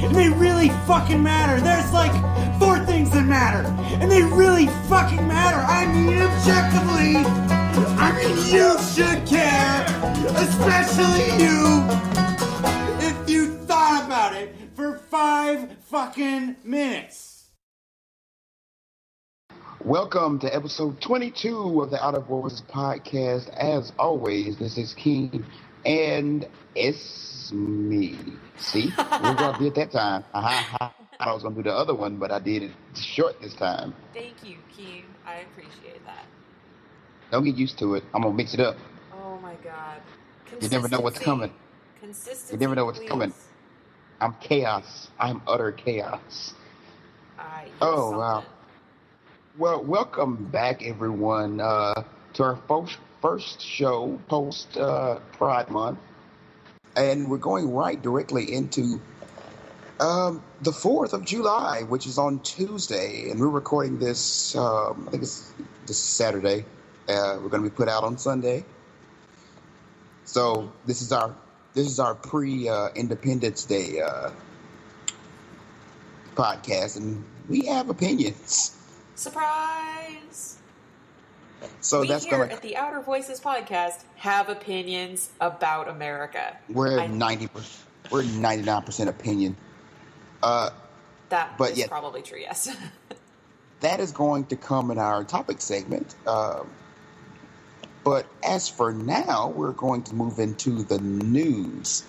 and they really fucking matter. There's like 4 things that matter, and they really fucking matter. I mean, objectively, I mean, you should care, especially you, if you thought about it for 5 fucking minutes. Welcome to episode 22 of the Out of Voices podcast. As always, this is Keem and Esme. See, what I did that time. I was going to do the other one, but I did it short this time. Thank you, Keem. I appreciate that. Don't get used to it. I'm going to mix it up. Oh my God. You never know what's coming. Consistency. You never know what's coming. I'm chaos. I'm utter chaos. Oh, wow. Well, welcome back, everyone, to our first show post Pride Month. And we're going right directly into the 4th of July, which is on Tuesday. And we're recording this, I think it's this Saturday. We're going to be put out on Sunday. So this is our pre-Independence Day podcast, and we have opinions. Surprise! So we that's here at the Outer Voices podcast have opinions about America. We're 90%. We're 99% opinion. That is probably true. Yes. That is going to come in our topic segment. But as for now, we're going to move into the news.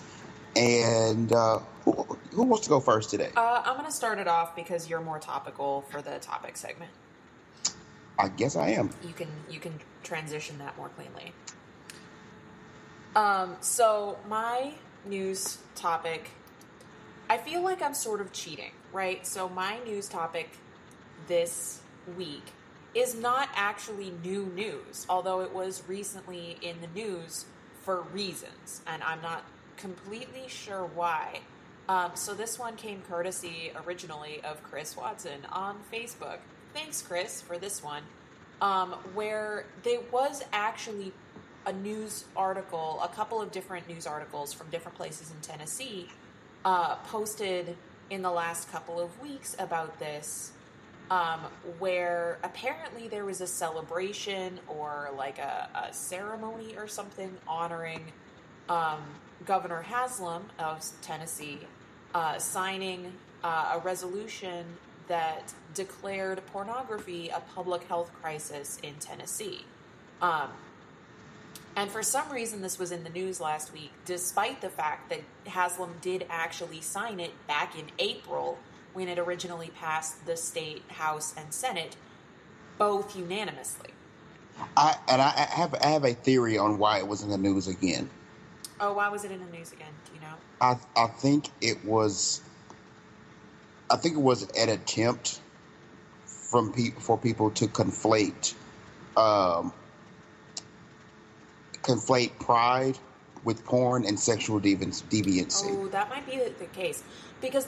And who wants to go first today? I'm going to start it off because you're more topical for the topic segment. I guess I am. You can transition that more cleanly. So my news topic, I feel like I'm sort of cheating, right? So my news topic this week is not actually new news, although it was recently in the news for reasons, and I'm not completely sure why. So this one came courtesy originally of Chris Watson on Facebook. Thanks, Chris, for this one, where there was actually a news article, a couple of different news articles from different places in Tennessee posted in the last couple of weeks about this, where apparently there was a celebration or like a ceremony or something honoring Governor Haslam of Tennessee signing a resolution that declared pornography a public health crisis in Tennessee. And for some reason, this was in the news last week, despite the fact that Haslam did actually sign it back in April when it originally passed the state House and Senate, both unanimously. I have a theory on why it was in the news again. Oh, why was it in the news again? Do you know? I think it was an attempt for people to conflate pride with porn and sexual deviancy. Oh, that might be the case. Because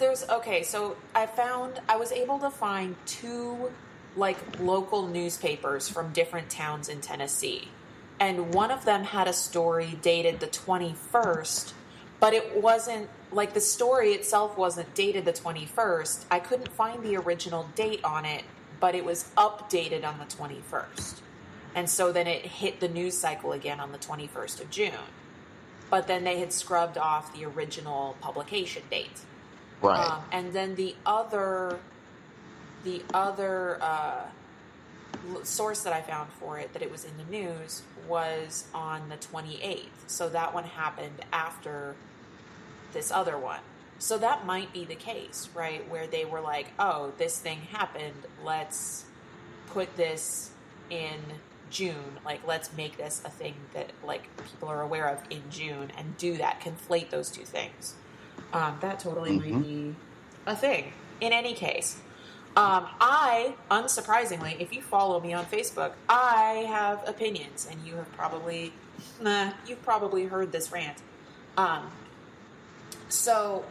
so I was able to find 2 local newspapers from different towns in Tennessee. And one of them had a story dated the 21st, but it wasn't, the story itself wasn't dated the 21st. I couldn't find the original date on it, but it was updated on the 21st. And so then it hit the news cycle again on the 21st of June. But then they had scrubbed off the original publication date. Right. And then the other source that I found for it, that it was in the news, was on the 28th. So that one happened after this other one. So that might be the case, right? Where they were like, oh, this thing happened. Let's put this in June. Let's make this a thing that, people are aware of in June and do that. Conflate those 2 things. That totally might be a thing. In any case, I, unsurprisingly, if you follow me on Facebook, I have opinions, and you have you've probably heard this rant. So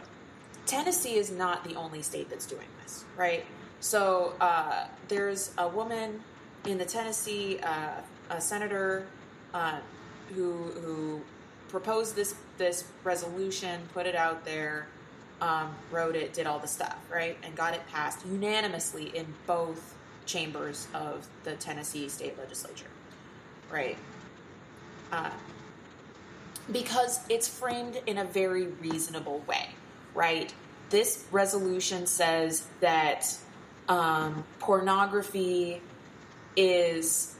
Tennessee is not the only state that's doing this, right? So there's a woman in the Tennessee, a senator who proposed this resolution, put it out there, wrote it, did all the stuff, right? And got it passed unanimously in both chambers of the Tennessee state legislature, right? Because it's framed in a very reasonable way, right? This resolution says that pornography is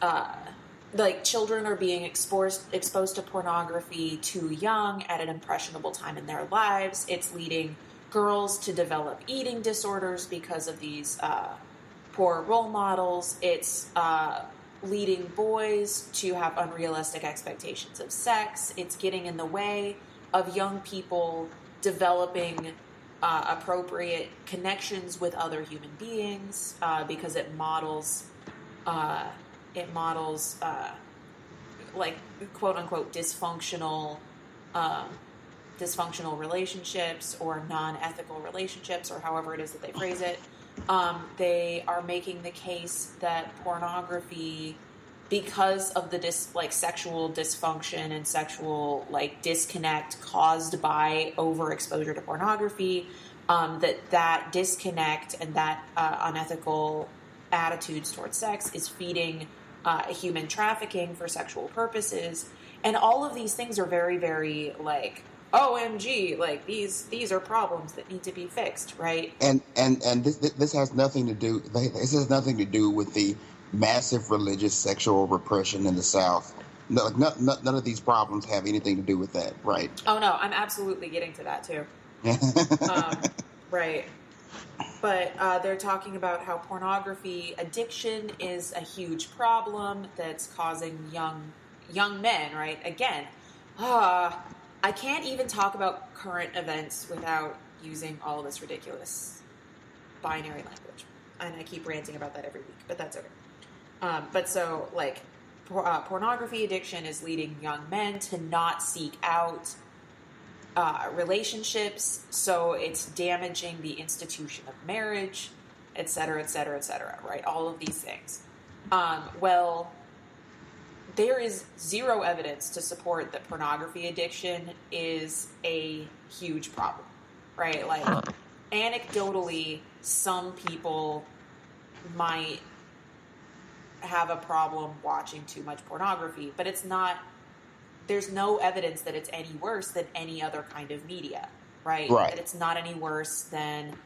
like children are being exposed to pornography too young at an impressionable time in their lives. It's leading girls to develop eating disorders because of these poor role models. It's leading boys to have unrealistic expectations of sex. It's getting in the way of young people developing appropriate connections with other human beings because it models like quote unquote dysfunctional relationships or non-ethical relationships, or however it is that they phrase it. They are making the case that pornography, because of the sexual dysfunction and sexual disconnect caused by overexposure to pornography, that disconnect and that unethical attitudes towards sex is feeding human trafficking for sexual purposes. And all of these things are very, very OMG, these are problems that need to be fixed, right? And this has nothing to do. This has nothing to do with the massive religious sexual repression in the South. No, none of these problems have anything to do with that, right? Oh no, I'm absolutely getting to that too. Right. But they're talking about how pornography addiction is a huge problem that's causing young men, right? Again, I can't even talk about current events without using all this ridiculous binary language. And I keep ranting about that every week, but that's okay. But so, pornography addiction is leading young men to not seek out relationships, so it's damaging the institution of marriage, et cetera, et cetera, et cetera, right? All of these things. Well, there is zero evidence to support that pornography addiction is a huge problem, right? Anecdotally, some people might have a problem watching too much pornography, but there's no evidence that it's any worse than any other kind of media, right? That it's not any worse than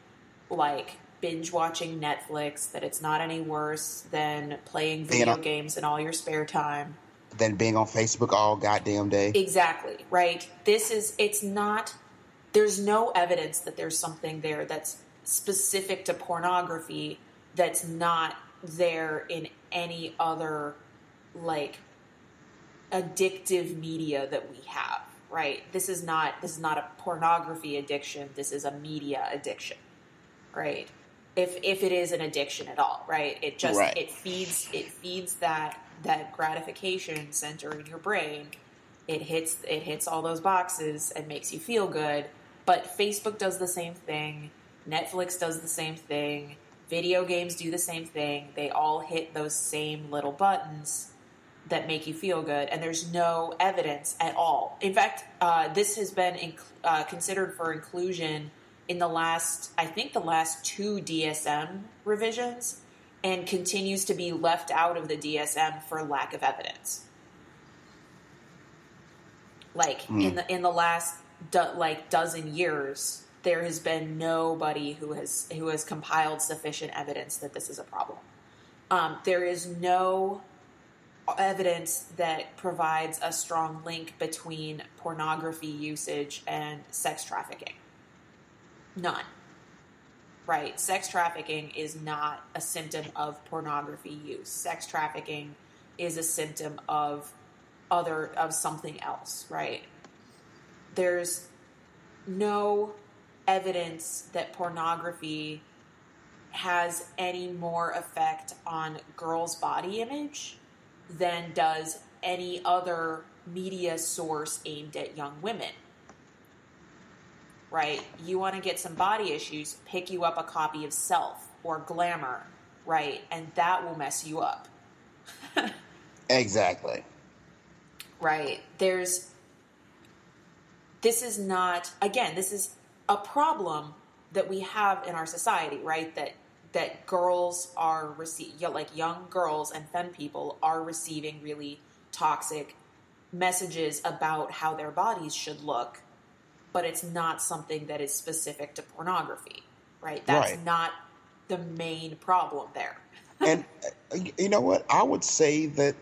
binge watching Netflix, that it's not any worse than playing video games in all your spare time. Than being on Facebook all goddamn day. Exactly, right? There's no evidence that there's something there that's specific to pornography that's not there in any other, addictive media that we have, right? This is not a pornography addiction. This is a media addiction, right? If it is an addiction at all, right? It just it feeds that gratification center in your brain. It hits all those boxes and makes you feel good. But Facebook does the same thing. Netflix does the same thing. Video games do the same thing. They all hit those same little buttons that make you feel good, and there's no evidence at all. In fact, this has been considered for inclusion in the last 2 DSM revisions, and continues to be left out of the DSM for lack of evidence. In the last dozen years, there has been nobody who has compiled sufficient evidence that this is a problem. There is no evidence that provides a strong link between pornography usage and sex trafficking. None. Right? Sex trafficking is not a symptom of pornography use. Sex trafficking is a symptom of something else, right? There's no evidence that pornography has any more effect on girls' body image than does any other media source aimed at young women. Right? You want to get some body issues, pick you up a copy of Self or Glamour, right? And that will mess you up. Exactly. Right. This is a problem that we have in our society, right? That girls are like young girls and femme people are receiving really toxic messages about how their bodies should look, but it's not something that is specific to pornography, right? That's Right. not the main problem there. And you know what? I would say that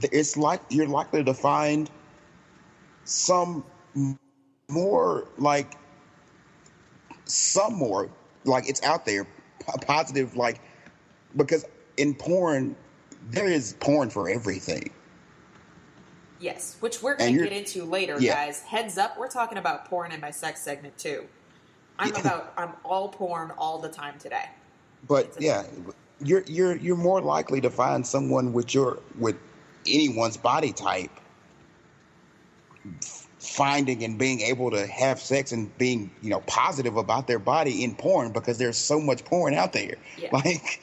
it's like you're likely to find some more like it's out there positive, like, because in porn there is porn for everything. Yes, which we're going to get into later, yeah. guys. Heads up, we're talking about porn in my sex segment too. I'm all porn all the time today. But yeah, you're more likely to find someone with anyone's body type finding and being able to have sex and being, positive about their body in porn, because there's so much porn out there. Yeah. Like,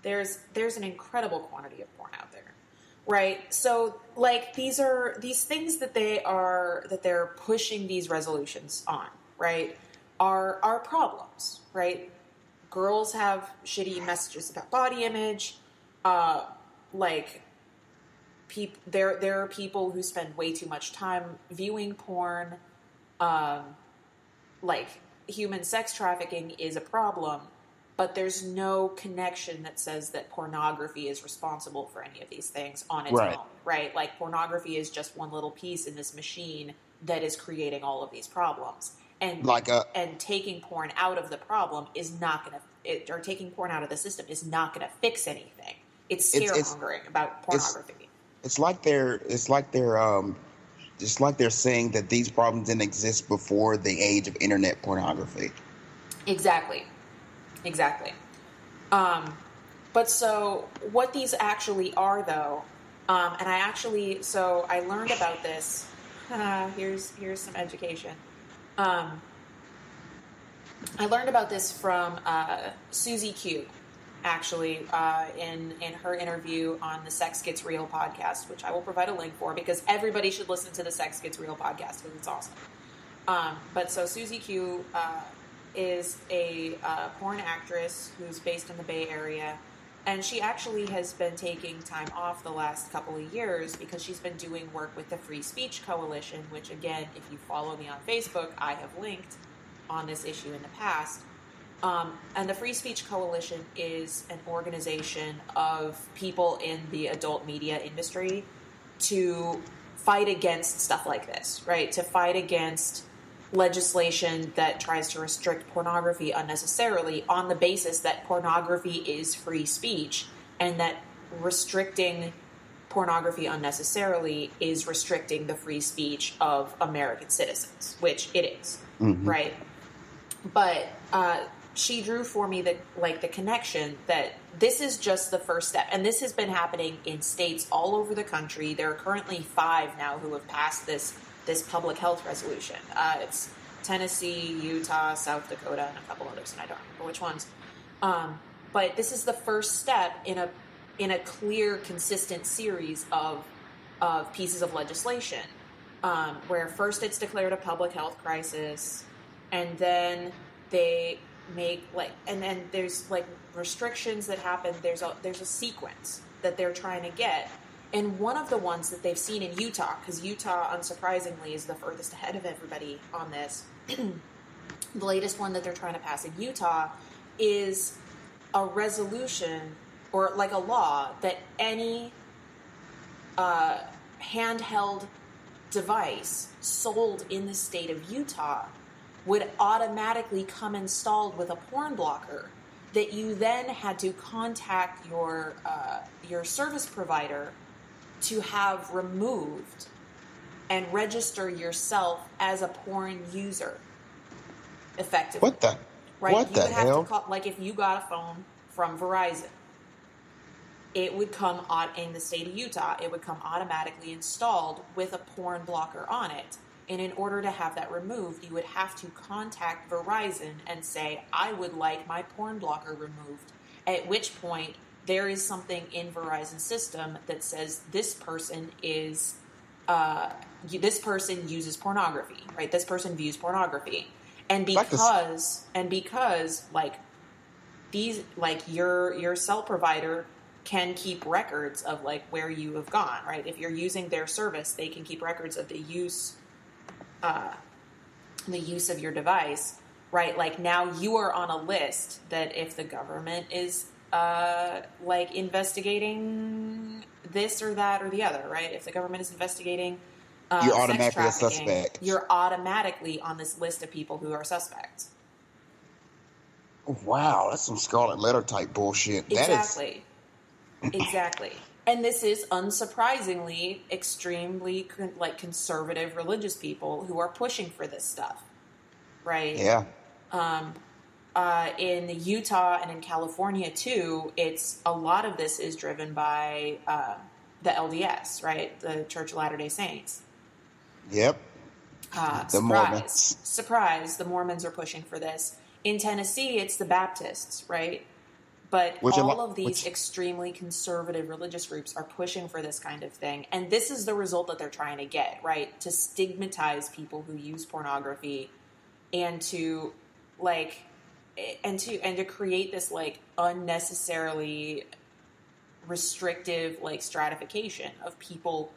there's an incredible quantity of porn out there. Right. So like these things that they're pushing these resolutions on, right, are problems, right? Girls have shitty messages about body image. There are people who spend way too much time viewing porn. Like human sex trafficking is a problem, but there's no connection that says that pornography is responsible for any of these things on its own, right? Like pornography is just one little piece in this machine that is creating all of these problems. And and taking porn out of the problem is not going to, or taking porn out of the system is not going to fix anything. It's scaremongering about pornography. It's like they're saying that these problems didn't exist before the age of internet pornography. Exactly. But so what these actually are, though, and I learned about this. Here's some education. I learned about this from Susie Q, actually, in her interview on the Sex Gets Real podcast, which I will provide a link for because everybody should listen to the Sex Gets Real podcast because it's awesome. But so Susie Q is a porn actress who's based in the Bay Area, and she actually has been taking time off the last couple of years because she's been doing work with the Free Speech Coalition, which, again, if you follow me on Facebook, I have linked on this issue in the past. And the Free Speech Coalition is an organization of people in the adult media industry to fight against stuff like this, right? To fight against legislation that tries to restrict pornography unnecessarily on the basis that pornography is free speech, and that restricting pornography unnecessarily is restricting the free speech of American citizens, which it is, right? But she drew for me the connection that this is just the first step, and this has been happening in states all over the country. There are currently 5 now who have passed this public health resolution. It's Tennessee, Utah, South Dakota, and a couple others, and I don't remember which ones. But this is the first step in a clear, consistent series of pieces of legislation, where first it's declared a public health crisis, and then they make and then there's restrictions that happen. There's a sequence that they're trying to get. And one of the ones that they've seen in Utah, because Utah, unsurprisingly, is the furthest ahead of everybody on this, the latest one that they're trying to pass in Utah is a resolution or a law that any handheld device sold in the state of Utah would automatically come installed with a porn blocker that you then had to contact your service provider to have removed and register yourself as a porn user effectively. What the? Right? What the hell? To call, if you got a phone from Verizon, it would come in the state of Utah, it would come automatically installed with a porn blocker on it. And in order to have that removed, you would have to contact Verizon and say, I would like my porn blocker removed. At which point, there is something in Verizon's system that says this person uses pornography, right? This person views pornography. And because like these, like your cell provider can keep records of like where you have gone, right? If you're using their service, they can keep records of the use of your device, right? Like now you are on a list that if the government is like investigating this or that or the other, right? If the government is investigating you're sex automatically a trafficking, suspect. you're automatically on this list of people who are suspects. Wow, that's some Scarlet Letter type bullshit. Exactly. Exactly. And this is unsurprisingly extremely like conservative religious people who are pushing for this stuff, right? Yeah. In Utah and in California too, it's a lot of this is driven by the LDS, right? The Church of Latter-day Saints. Yep. The Mormons. Surprise, the Mormons are pushing for this. In Tennessee, it's the Baptists, right? But all of these extremely conservative religious groups are pushing for this kind of thing. And this is the result that they're trying to get, right? To stigmatize people who use pornography and to like and to create this like unnecessarily restrictive like stratification of people,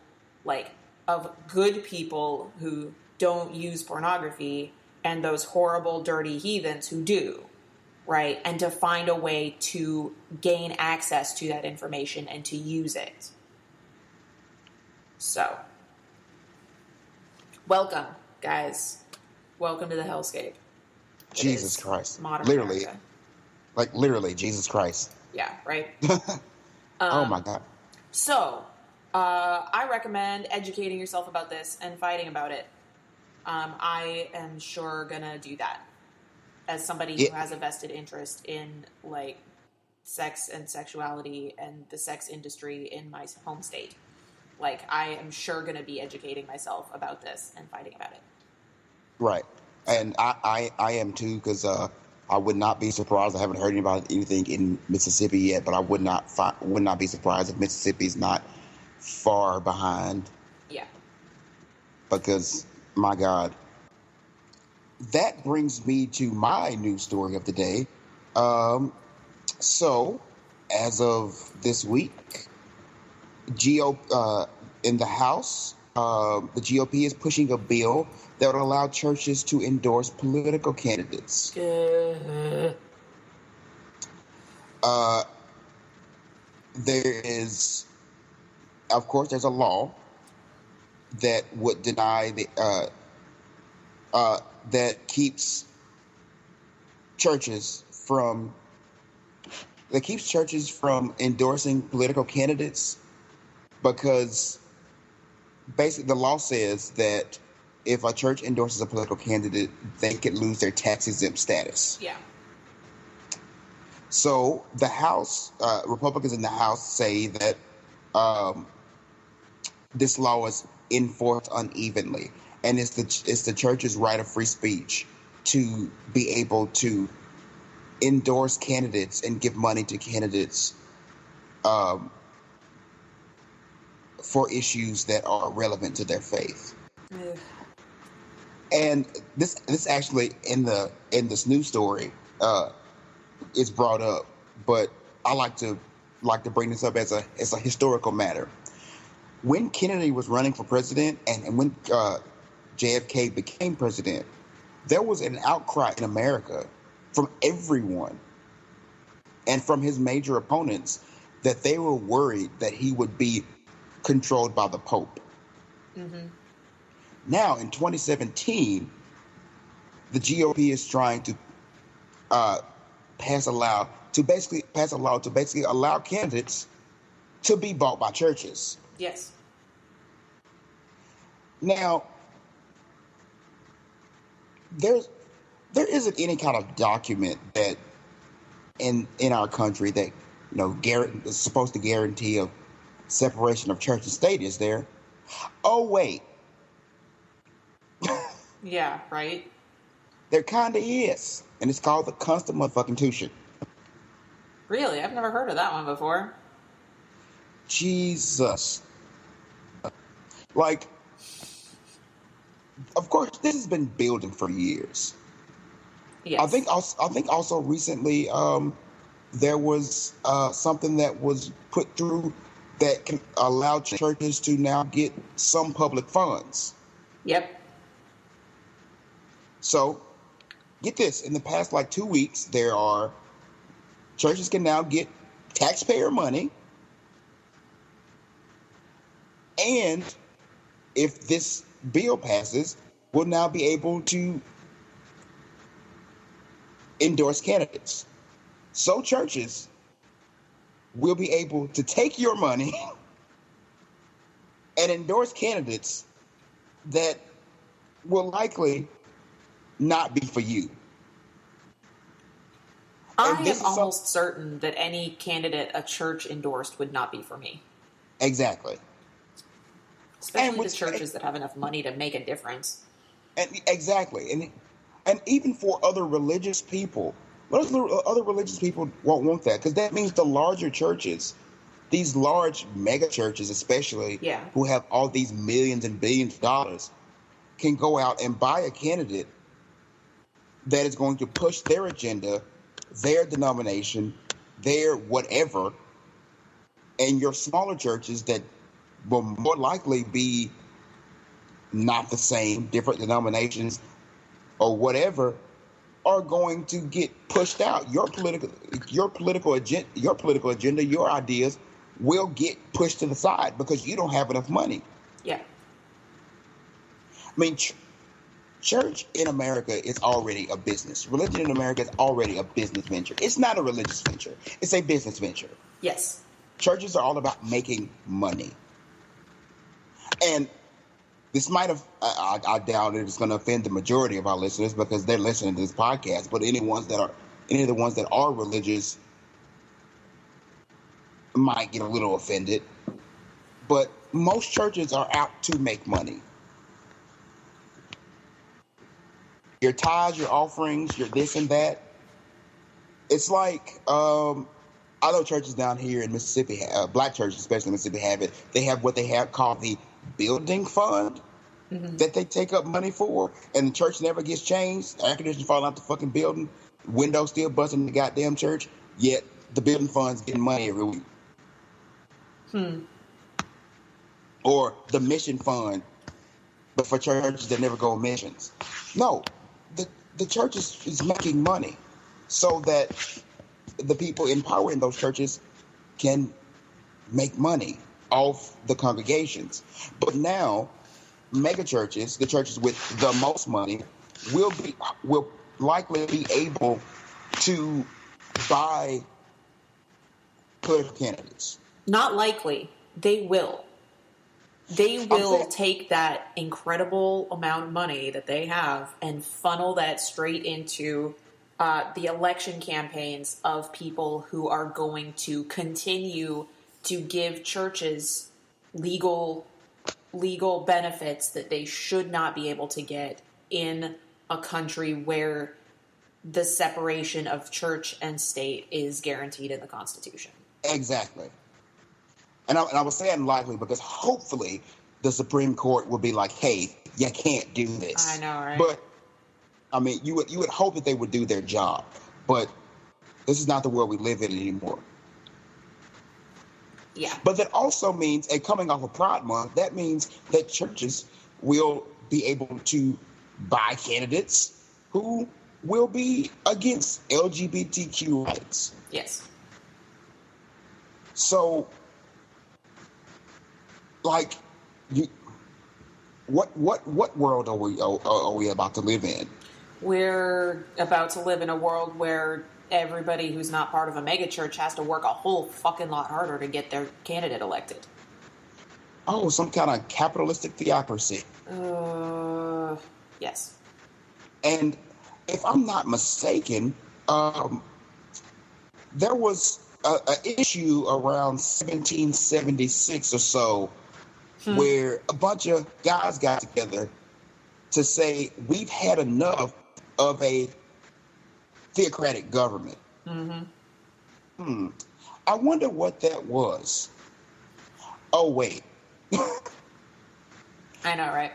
like of good people who don't use pornography and those horrible dirty heathens who do. Right, and to find a way to gain access to that information and to use it. So, welcome, guys. Welcome to the Hellscape. Jesus Christ. Modern literally. America. Like, literally, Jesus Christ. Yeah, right? Oh, my God. So, I recommend educating yourself about this and fighting about it. I am sure gonna do that. As somebody who has a vested interest in like sex and sexuality and the sex industry in my home state, like I am sure going to be educating myself about this and fighting about it. Right, and I am too, because I would not be surprised. I haven't heard anything in Mississippi yet, but I would not be surprised if Mississippi's not far behind. Yeah, because my God. That brings me to my news story of the day. So, as of this week, in the House, the GOP is pushing a bill that would allow churches to endorse political candidates. There is, of course, there's a law that would deny that keeps churches from endorsing political candidates, because basically the law says that if a church endorses a political candidate, they could lose their tax-exempt status. Yeah. So the House, Republicans in the House say that this law is enforced unevenly. And it's the church's right of free speech to be able to endorse candidates and give money to candidates for issues that are relevant to their faith. Yeah. And this actually in this news story is brought up, but I like to bring this up as a historical matter. When Kennedy was running for president and when JFK became president, there was an outcry in America from everyone and from his major opponents that they were worried that he would be controlled by the Pope. Mm-hmm. Now, in 2017, the GOP is trying to pass a law to basically allow candidates to be bought by churches. Yes. Now, there isn't any kind of document that in our country that is supposed to guarantee a separation of church and state, is there? Oh wait. Yeah, right. There kinda is, and it's called the Constitution. Really, I've never heard of that one before. Jesus. Like, of course, this has been building for years. Yes. I think also recently there was something that was put through that can allow churches to now get some public funds. Yep. So get this: in the past like 2 weeks, churches can now get taxpayer money, and if this bill passes, will now be able to endorse candidates. So churches will be able to take your money and endorse candidates that will likely not be for you. I And this am is almost certain that any candidate a church endorsed would not be for me. Exactly. Especially the churches that have enough money to make a difference. And exactly. And even for other religious people, other religious people won't want that, because that means the larger churches, these large mega churches especially, who have all these millions and billions of dollars, can go out and buy a candidate that is going to push their agenda, their denomination, their whatever, and your smaller churches that will more likely be not the same, different denominations or whatever, are going to get pushed out. Your political agenda, your ideas will get pushed to the side because you don't have enough money. Yeah. I mean, church in America is already a business. Religion in America is already a business venture. It's not a religious venture. It's a business venture. Yes. Churches are all about making money. And this might have, I doubt it's going to offend the majority of our listeners because they're listening to this podcast, but any of the ones that are religious might get a little offended. But most churches are out to make money. Your tithes, your offerings, your this and that. It's like, I know churches down here in Mississippi, black churches, especially in Mississippi, have it. They have what they have called the building fund. Mm-hmm. That they take up money for, and the church never gets changed. Air conditioning falling out the fucking building, windows still busting in the goddamn church, yet the building fund's getting money every week. Or the mission fund, but for churches that never go on missions. No, the church is making money so that the people in power in those churches can make money off the congregations. But now, mega churches, the churches with the most money, will likely be able to buy political candidates. Not likely. They will. They will take that incredible amount of money that they have and funnel that straight into the election campaigns of people who are going to continue to give churches legal benefits that they should not be able to get in a country where the separation of church and state is guaranteed in the Constitution. Exactly. And I was saying likely because hopefully the Supreme Court will be like, hey, you can't do this. I know, right? But, I mean, you would hope that they would do their job. But this is not the world we live in anymore. Yeah. But that also means, and coming off of Pride Month, that means that churches will be able to buy candidates who will be against LGBTQ rights. Yes. So, like, what world are we about to live in? We're about to live in a world where everybody who's not part of a megachurch has to work a whole fucking lot harder to get their candidate elected. Oh, some kind of capitalistic theocracy. Yes. And if I'm not mistaken, there was an issue around 1776 or so where a bunch of guys got together to say we've had enough of a theocratic government. Mm-hmm. I wonder what that was. Oh, wait. I know, right?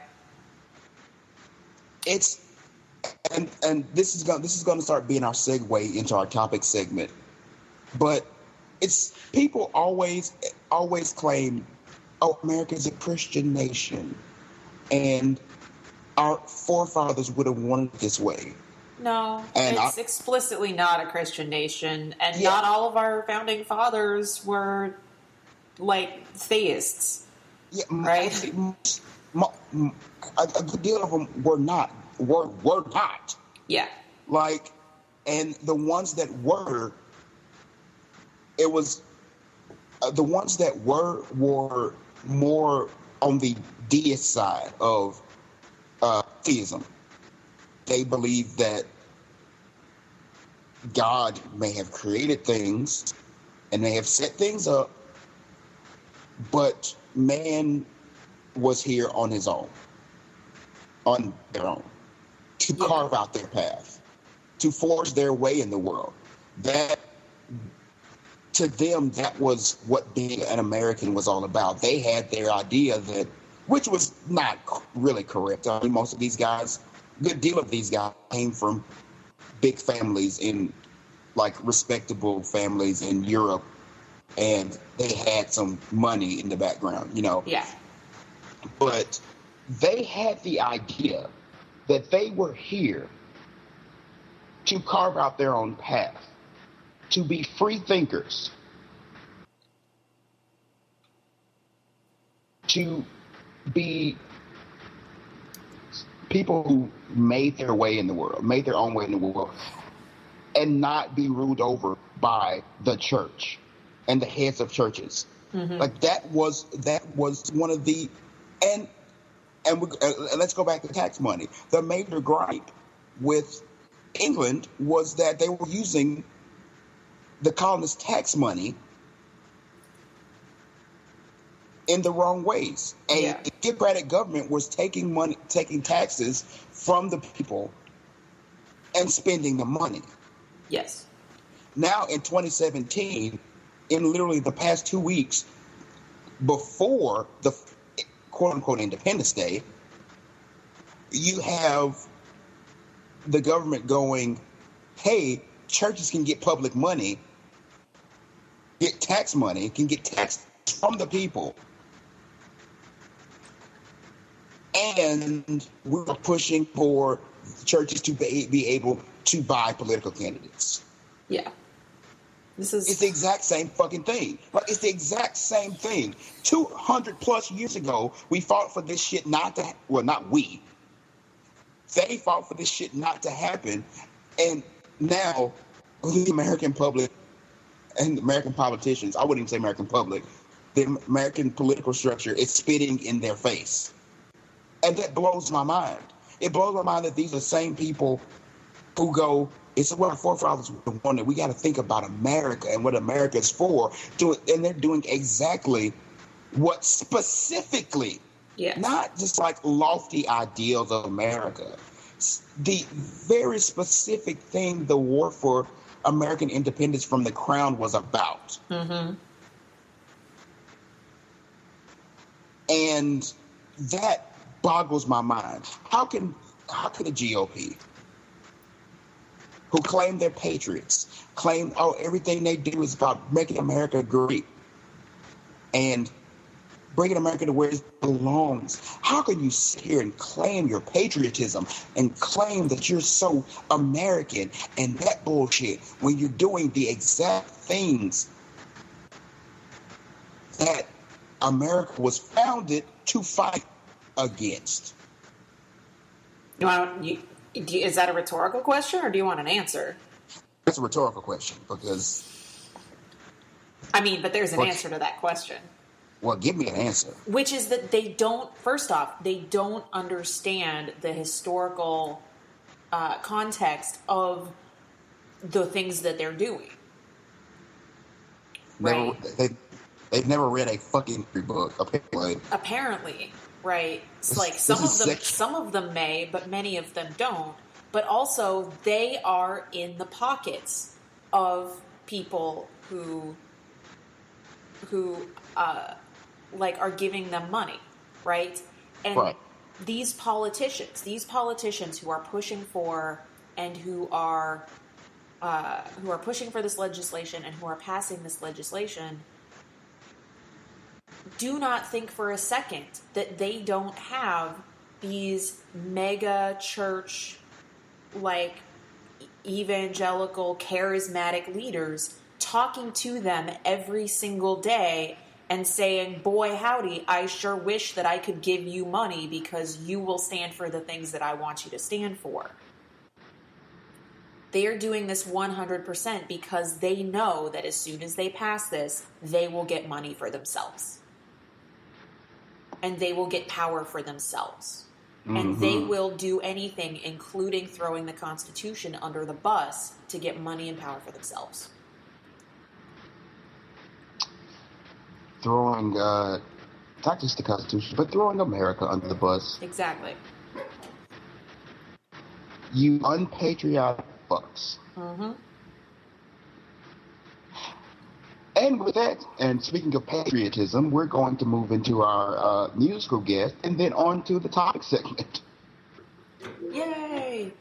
It's and this is going to start being our segue into our topic segment. But it's people always claim, oh, America is a Christian nation, and our forefathers would have wanted it this way. No, and it's explicitly not a Christian nation, and not all of our founding fathers were like theists. Yeah, right. A good deal of them were not. Yeah. Like, and the ones that were, it was the ones that were more on the deist side of theism. They believed that God may have created things and may have set things up, but man was here on his own, on their own, to carve out their path, to forge their way in the world. That, to them, that was what being an American was all about. They had their idea that, which was not really correct. I mean, most of these guys, a good deal of these guys came from big families in, like, respectable families in Europe, and they had some money in the background, you know. Yeah. But they had the idea that they were here to carve out their own path, to be free thinkers, to be people who made their way in the world, made their own way in the world, and not be ruled over by the church and the heads of churches. Mm-hmm. Like that was one of the, and let's go back to tax money. The major gripe with England was that they were using the colonists' tax money in the wrong ways. A democratic government was taking taxes from the people and spending the money. Yes. Now in 2017, in literally the past 2 weeks before the quote-unquote Independence Day, you have the government going, hey, churches can get public money, get tax money, can get taxed from the people. And we're pushing for churches to be able to buy political candidates. Yeah. It's the exact same fucking thing. Like, it's the exact same thing. 200 plus years ago, we fought for this shit not to, well, not we. They fought for this shit not to happen. And now, the American public and American politicians, I wouldn't even say American public, the American political structure is spitting in their face. And that blows my mind. It blows my mind that these are the same people who go, it's what our forefathers wanted. We got to think about America and what America is for. And they're doing exactly what specifically, not just like lofty ideals of America, the very specific thing the war for American independence from the crown was about. Mm-hmm. And that boggles my mind. How can the GOP, who claim they're patriots, claim, oh, everything they do is about making America great and bringing America to where it belongs. How can you sit here and claim your patriotism and claim that you're so American and that bullshit when you're doing the exact things that America was founded to fight against? Is that a rhetorical question, or do you want an answer? It's a rhetorical question because... I mean, but there's an answer to that question. Well, give me an answer. Which is that they don't understand the historical context of the things that they're doing. They've never read a fucking book, apparently. Right. It's like some of them may, but many of them don't. But also they are in the pockets of people who like are giving them money, right? And these politicians who are pushing for and who are pushing for this legislation and who are passing this legislation do not think for a second that they don't have these mega church, like, evangelical, charismatic leaders talking to them every single day and saying, boy, howdy, I sure wish that I could give you money because you will stand for the things that I want you to stand for. They are doing this 100% because they know that as soon as they pass this, they will get money for themselves. And they will get power for themselves. Mm-hmm. And they will do anything, including throwing the Constitution under the bus to get money and power for themselves. Throwing, not just the Constitution, but throwing America under the bus. Exactly. You unpatriotic fucks. Mm-hmm. And with that, and speaking of patriotism, we're going to move into our musical guest and then on to the topic segment. Yay!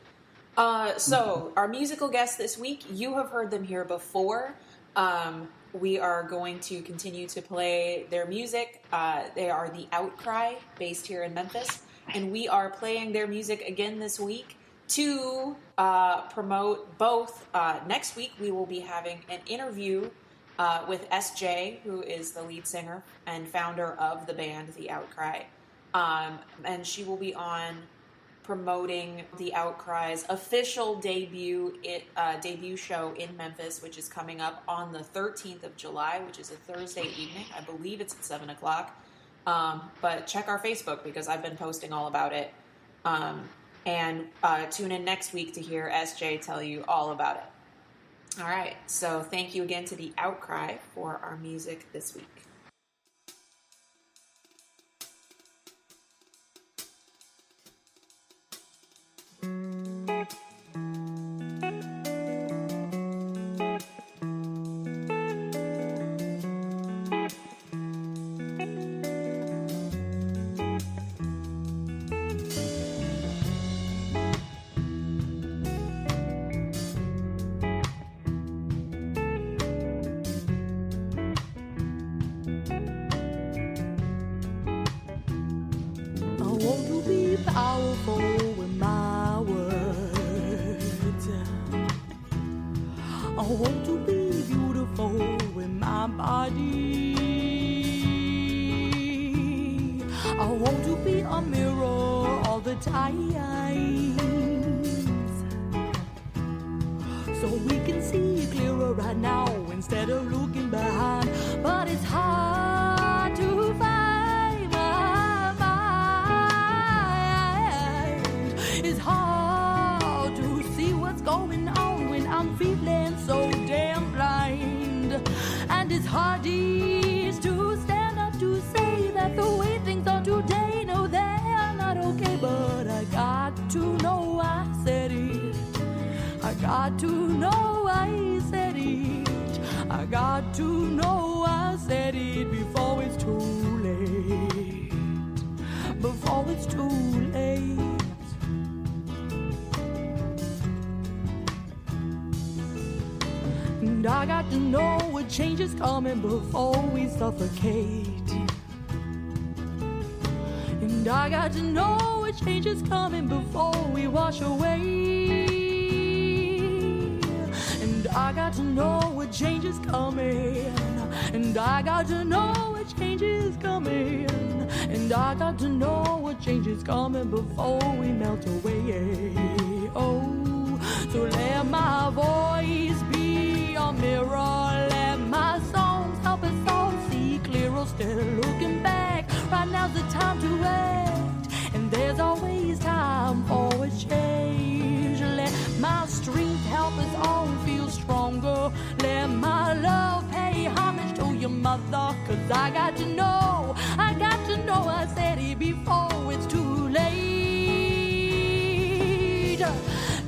So, our musical guests this week, you have heard them here before. We are going to continue to play their music. They are the Outcry, based here in Memphis. And we are playing their music again this week to promote both. Next week, we will be having an interview with SJ, who is the lead singer and founder of the band, The Outcry. And she will be on promoting The Outcry's official debut show in Memphis, which is coming up on the 13th of July, which is a Thursday evening. I believe it's at 7 o'clock. But check our Facebook because I've been posting all about it. And tune in next week to hear SJ tell you all about it. All right, so thank you again to The Outcry for our music this week. I got to know what change is coming before we suffocate. And I got to know what change is coming before we wash away. And I got to know what change is coming. And I got to know what change is coming. And I got to know what change is coming before we melt away. Oh, so let my voice be a mirror. Let my songs help us all see clearer. Instead of looking back, right now's the time to act. And there's always time for a change. Let my strength help us all feel stronger. Let my love pay homage to your mother. Cause I got to know, I said it before it's too late.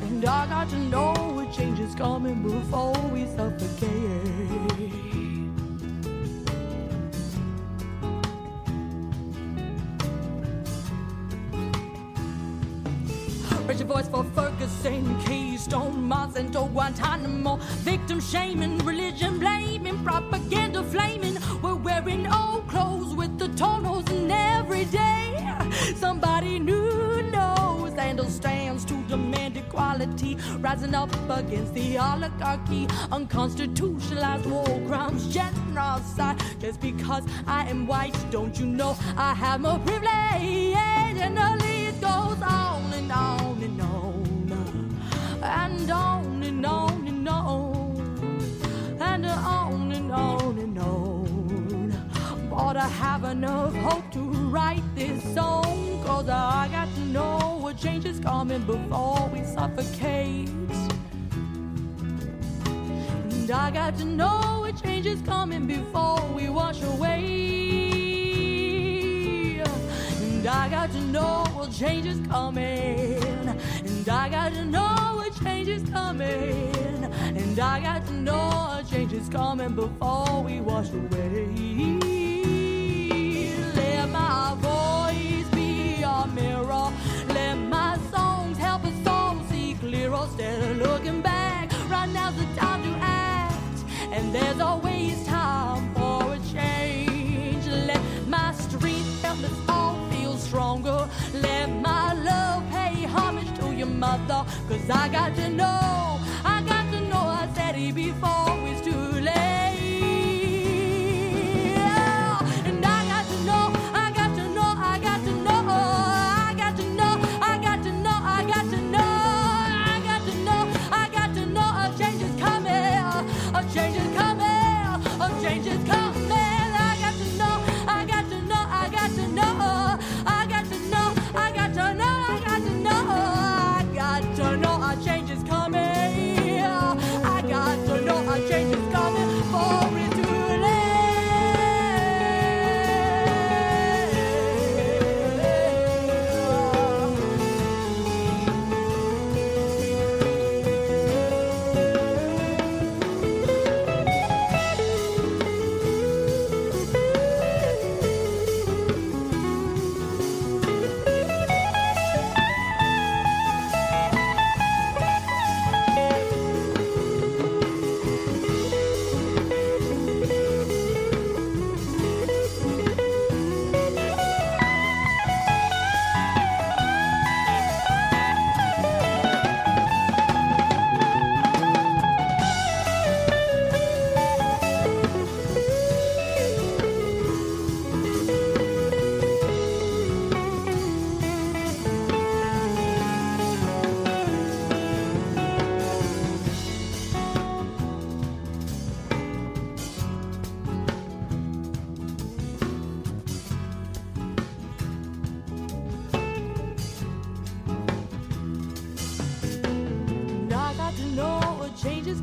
And I got to know what change is coming before we suffocate. Raise your voice for Ferguson, Keystone, Monsanto, Guantanamo. Victim shaming, religion blaming, propaganda flaming. We're wearing old clothes with the torn holes, and every day somebody new knows and stands to demand equality, rising up against the oligarchy, unconstitutionalized war crimes, genocide. Just because I am white, don't you know I have more privilege? And the list goes on and on and on, and on and on and on, and on and on and on. But I have enough hope to write this song, 'cause I got to know what change is coming before we suffocate. And I got to know what change is coming before we wash away. And I got to know what change is coming. And I got to know what change is coming. And I got to know what change is coming before we wash away. Let my voice be a mirror. Let my songs help us all see clearer instead of looking back. Right now's the time to act, and there's always time for a change. Let my strength help us all feel stronger. Let my love pay homage to your mother, 'cause I got to know, I said it before it's too late. And I got to know, I got to know, I got to know, I got to know, I got to know, I got to know, I got to know, I got to know, a change is coming, a change is coming, a change is coming. I got to know, I got to know, I got to know, I got to know, I got to know, I got to know, I got to know, a change is coming. I got to know a change is coming before it's too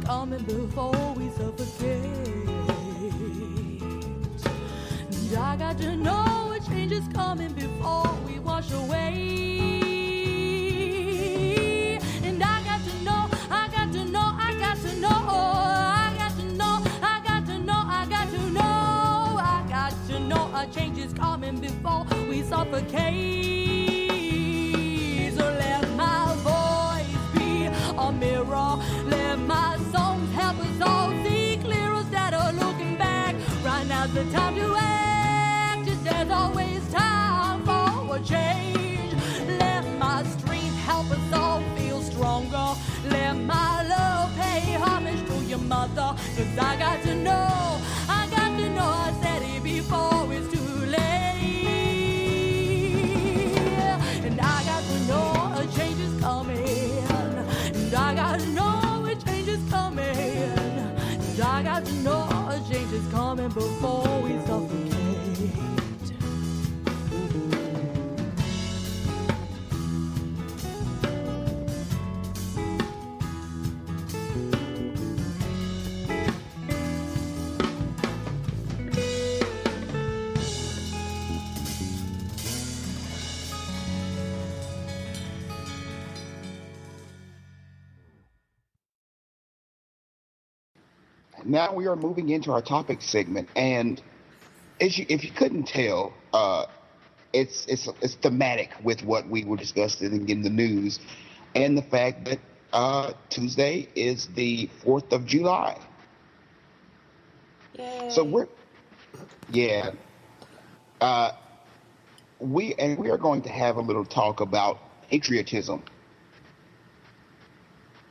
coming before we suffocate. And I got to know a change is coming before we wash away. And I got to know, I got to know, I got to know, I got to know, I got to know, I got to know, I got to know a change is coming before we suffocate. So let my voice be a mirror. Let my songs help us all see clearer instead of looking back. Right now's the time to act. There's always time for a change. Let my strength help us all feel stronger. Let my love pay homage to your mother. 'Cause I got to know, I got to know, I said it before it's too late. And I got to know a change is coming. And I got to know coming. And I got to know a change is coming before we suffocate. Now we are moving into our topic segment, and if you couldn't tell, it's thematic with what we were discussing in the news. and the fact that Tuesday is the 4th of July. Yay. So yeah, we are going to have a little talk about patriotism,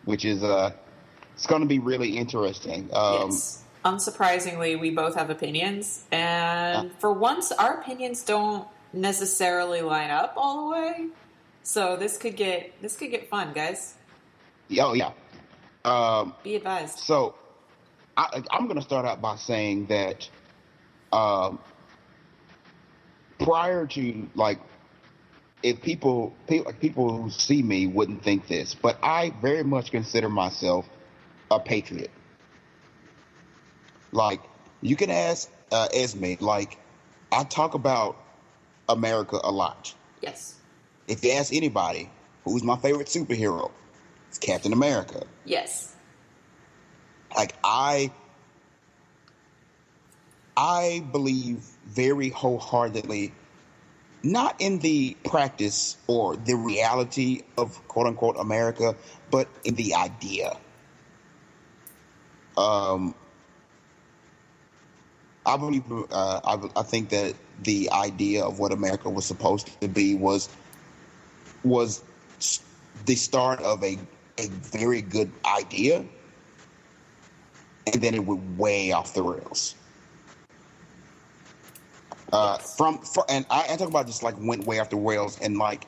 which is it's going to be really interesting. Yes. Unsurprisingly, we both have opinions, and for once, our opinions don't necessarily line up all the way. So this could get fun, guys. Oh yeah. Be advised. So I'm going to start out by saying that prior to, like, if people who see me wouldn't think this, but I very much consider myself a patriot. Like, you can ask Esme. Like, I talk about America a lot. Yes. If you ask anybody who's my favorite superhero, it's Captain America. Yes. Like, I believe very wholeheartedly, not in the practice or the reality of quote unquote America, but in the idea. I believe, I think that the idea of what America was supposed to be was the start of a very good idea, and then it went way off the rails. And I talk about just like went way off the rails and like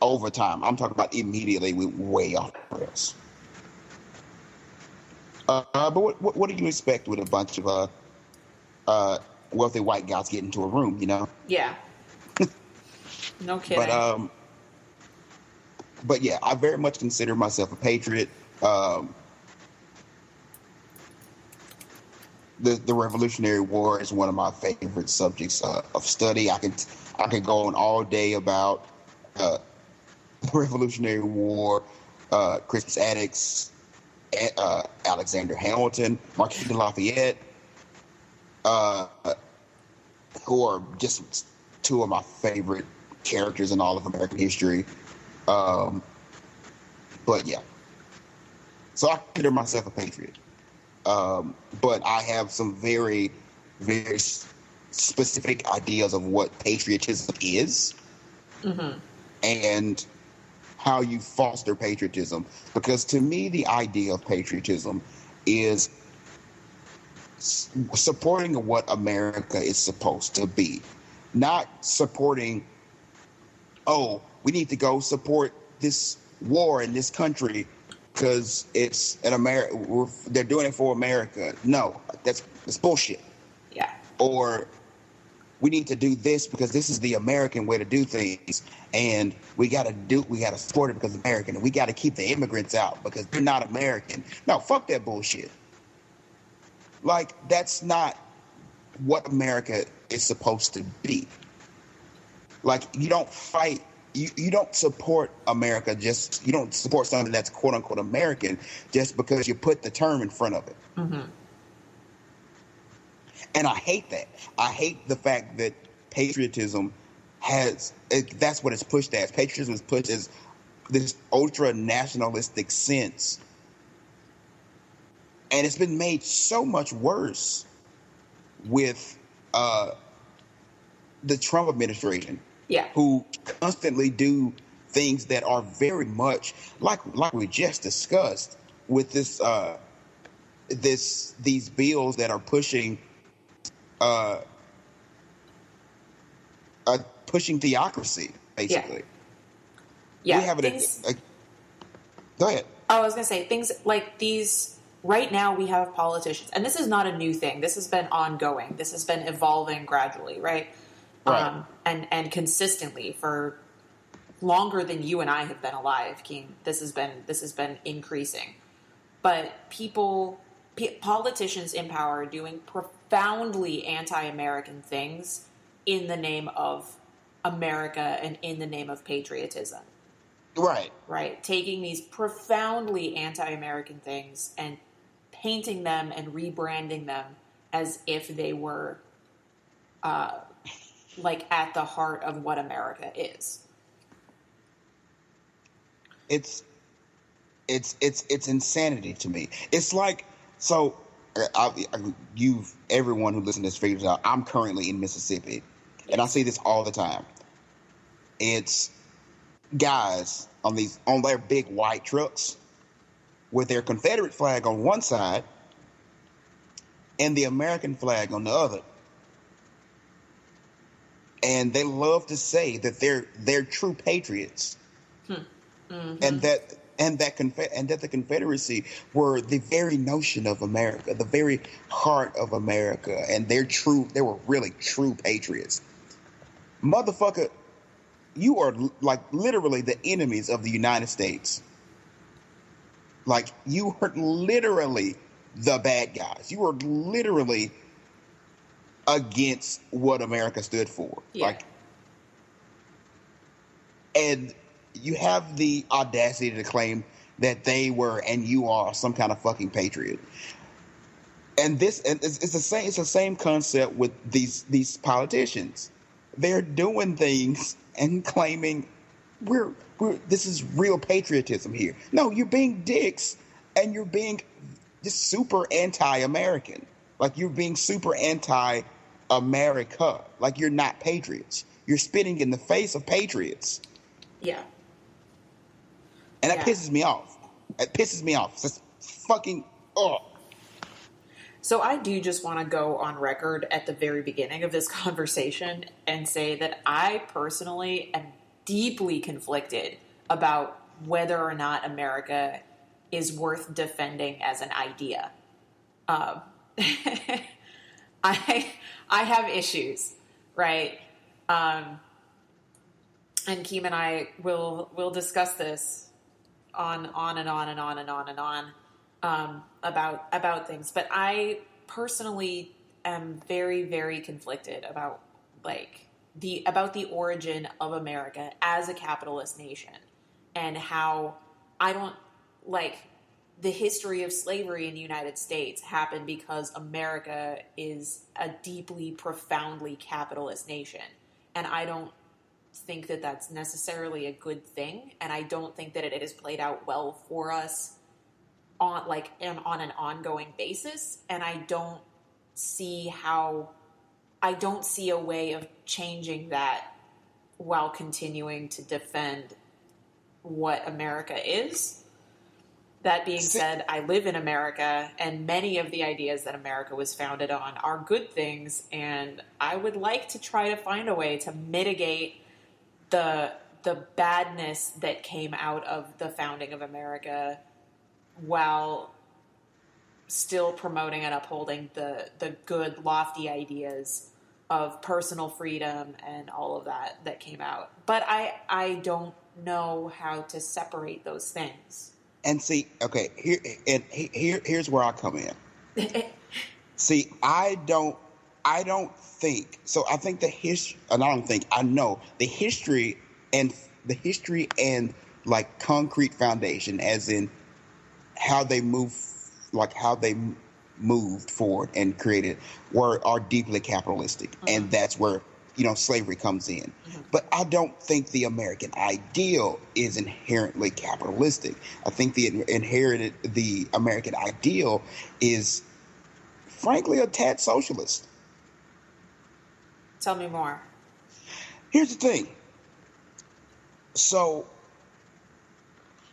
over time. I'm talking about immediately went way off the rails. But what do you expect with a bunch of wealthy white guys get into a room, you know? Yeah. No kidding. But yeah, I very much consider myself a patriot. The Revolutionary War is one of my favorite subjects of study. I could go on all day about the Revolutionary War, Crispus Attucks, Alexander Hamilton, Marquis de Lafayette, who are just two of my favorite characters in all of American history. But yeah, so I consider myself a patriot. But I have some very, very specific ideas of what patriotism is, and how you foster patriotism. Because to me, the idea of patriotism is supporting what America is supposed to be, not supporting, oh, we need to go support this war in this country because it's an America. They're doing it for America. No, that's bullshit. Yeah. Or we need to do this because this is the American way to do things, and we got to support it because it's American, and we got to keep the immigrants out because they're not American. No, fuck that bullshit. Like, that's not what America is supposed to be. Like, you don't fight. You don't support America you don't support something that's quote unquote American just because you put the term in front of it. And I hate that. I hate the fact that patriotism that's what it's pushed as. Patriotism is pushed as this ultra nationalistic sense. And it's been made so much worse with the Trump administration. Yeah. Who constantly do things that are very much like we just discussed with this these bills that are pushing pushing theocracy, basically. Yeah. We have go ahead. I was going to say things like these. Right now we have politicians, and this is not a new thing. This has been ongoing. This has been evolving gradually, right? Right. And consistently for longer than you and I have been alive, Keem. This has been increasing. But politicians in power are doing profoundly anti-American things in the name of America and in the name of patriotism. Right. Right. Taking these profoundly anti-American things and painting them and rebranding them as if they were like at the heart of what America is. it's insanity to me. It's like, so everyone who listens to this figures out, I'm currently in Mississippi, and I see this all the time. It's guys on their big white trucks with their Confederate flag on one side and the American flag on the other. And they love to say that they're true patriots. Mm-hmm. and that the Confederacy were the very notion of America, the very heart of America, and they were really true patriots. Motherfucker, you are like literally the enemies of the United States. Like, you are literally the bad guys. You are literally against what America stood for. Yeah. Like, and you have the audacity to claim that they were and you are some kind of fucking patriot. And it's the same concept with these politicians. They're doing things and claiming this is real patriotism here. No, you're being dicks, and you're being just super anti-American. Like, you're being super anti-America. Like, you're not patriots. You're spitting in the face of patriots. Yeah. And that pisses me off. It pisses me off. It's just fucking, ugh. So I do just want to go on record at the very beginning of this conversation and say that I personally am deeply conflicted about whether or not America is worth defending as an idea. I have issues, right? And Keem and I will discuss this on and on and on and on and on about things. But I personally am very, very conflicted about the origin of America as a capitalist nation, and how I don't like the history of slavery in the United States happened because America is a deeply, profoundly capitalist nation. And I don't think that that's necessarily a good thing. And I don't think that it has played out well for us on an ongoing basis. And I don't see a way of changing that while continuing to defend what America is. That being said, I live in America, and many of the ideas that America was founded on are good things, and I would like to try to find a way to mitigate the badness that came out of the founding of America while still promoting and upholding the good, lofty ideas of personal freedom and all of that came out. But I don't know how to separate those things. And see, okay, here's where I come in. See, I don't think so. I think I know the history and like concrete foundation, as in how they moved forward and created, are deeply capitalistic, and that's where slavery comes in. Mm-hmm. But I don't think the American ideal is inherently capitalistic. I think the American ideal is, frankly, a tad socialist. Tell me more. Here's the thing. So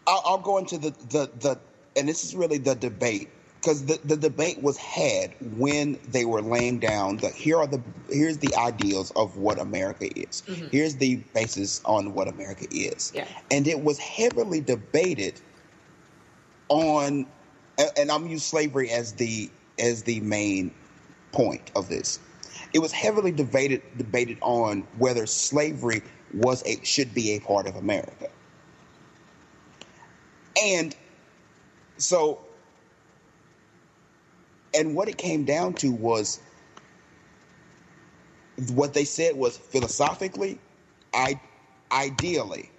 I'll go into the and this is really the debate, because the debate was had when they were laying down here's the ideals of what America is. Mm-hmm. Here's the basis on what America is. Yeah. And it was heavily debated on, and I'm using slavery as the main point of this. It was heavily debated on whether slavery should be a part of America. And so, and what it came down to was, what they said was philosophically and ideally,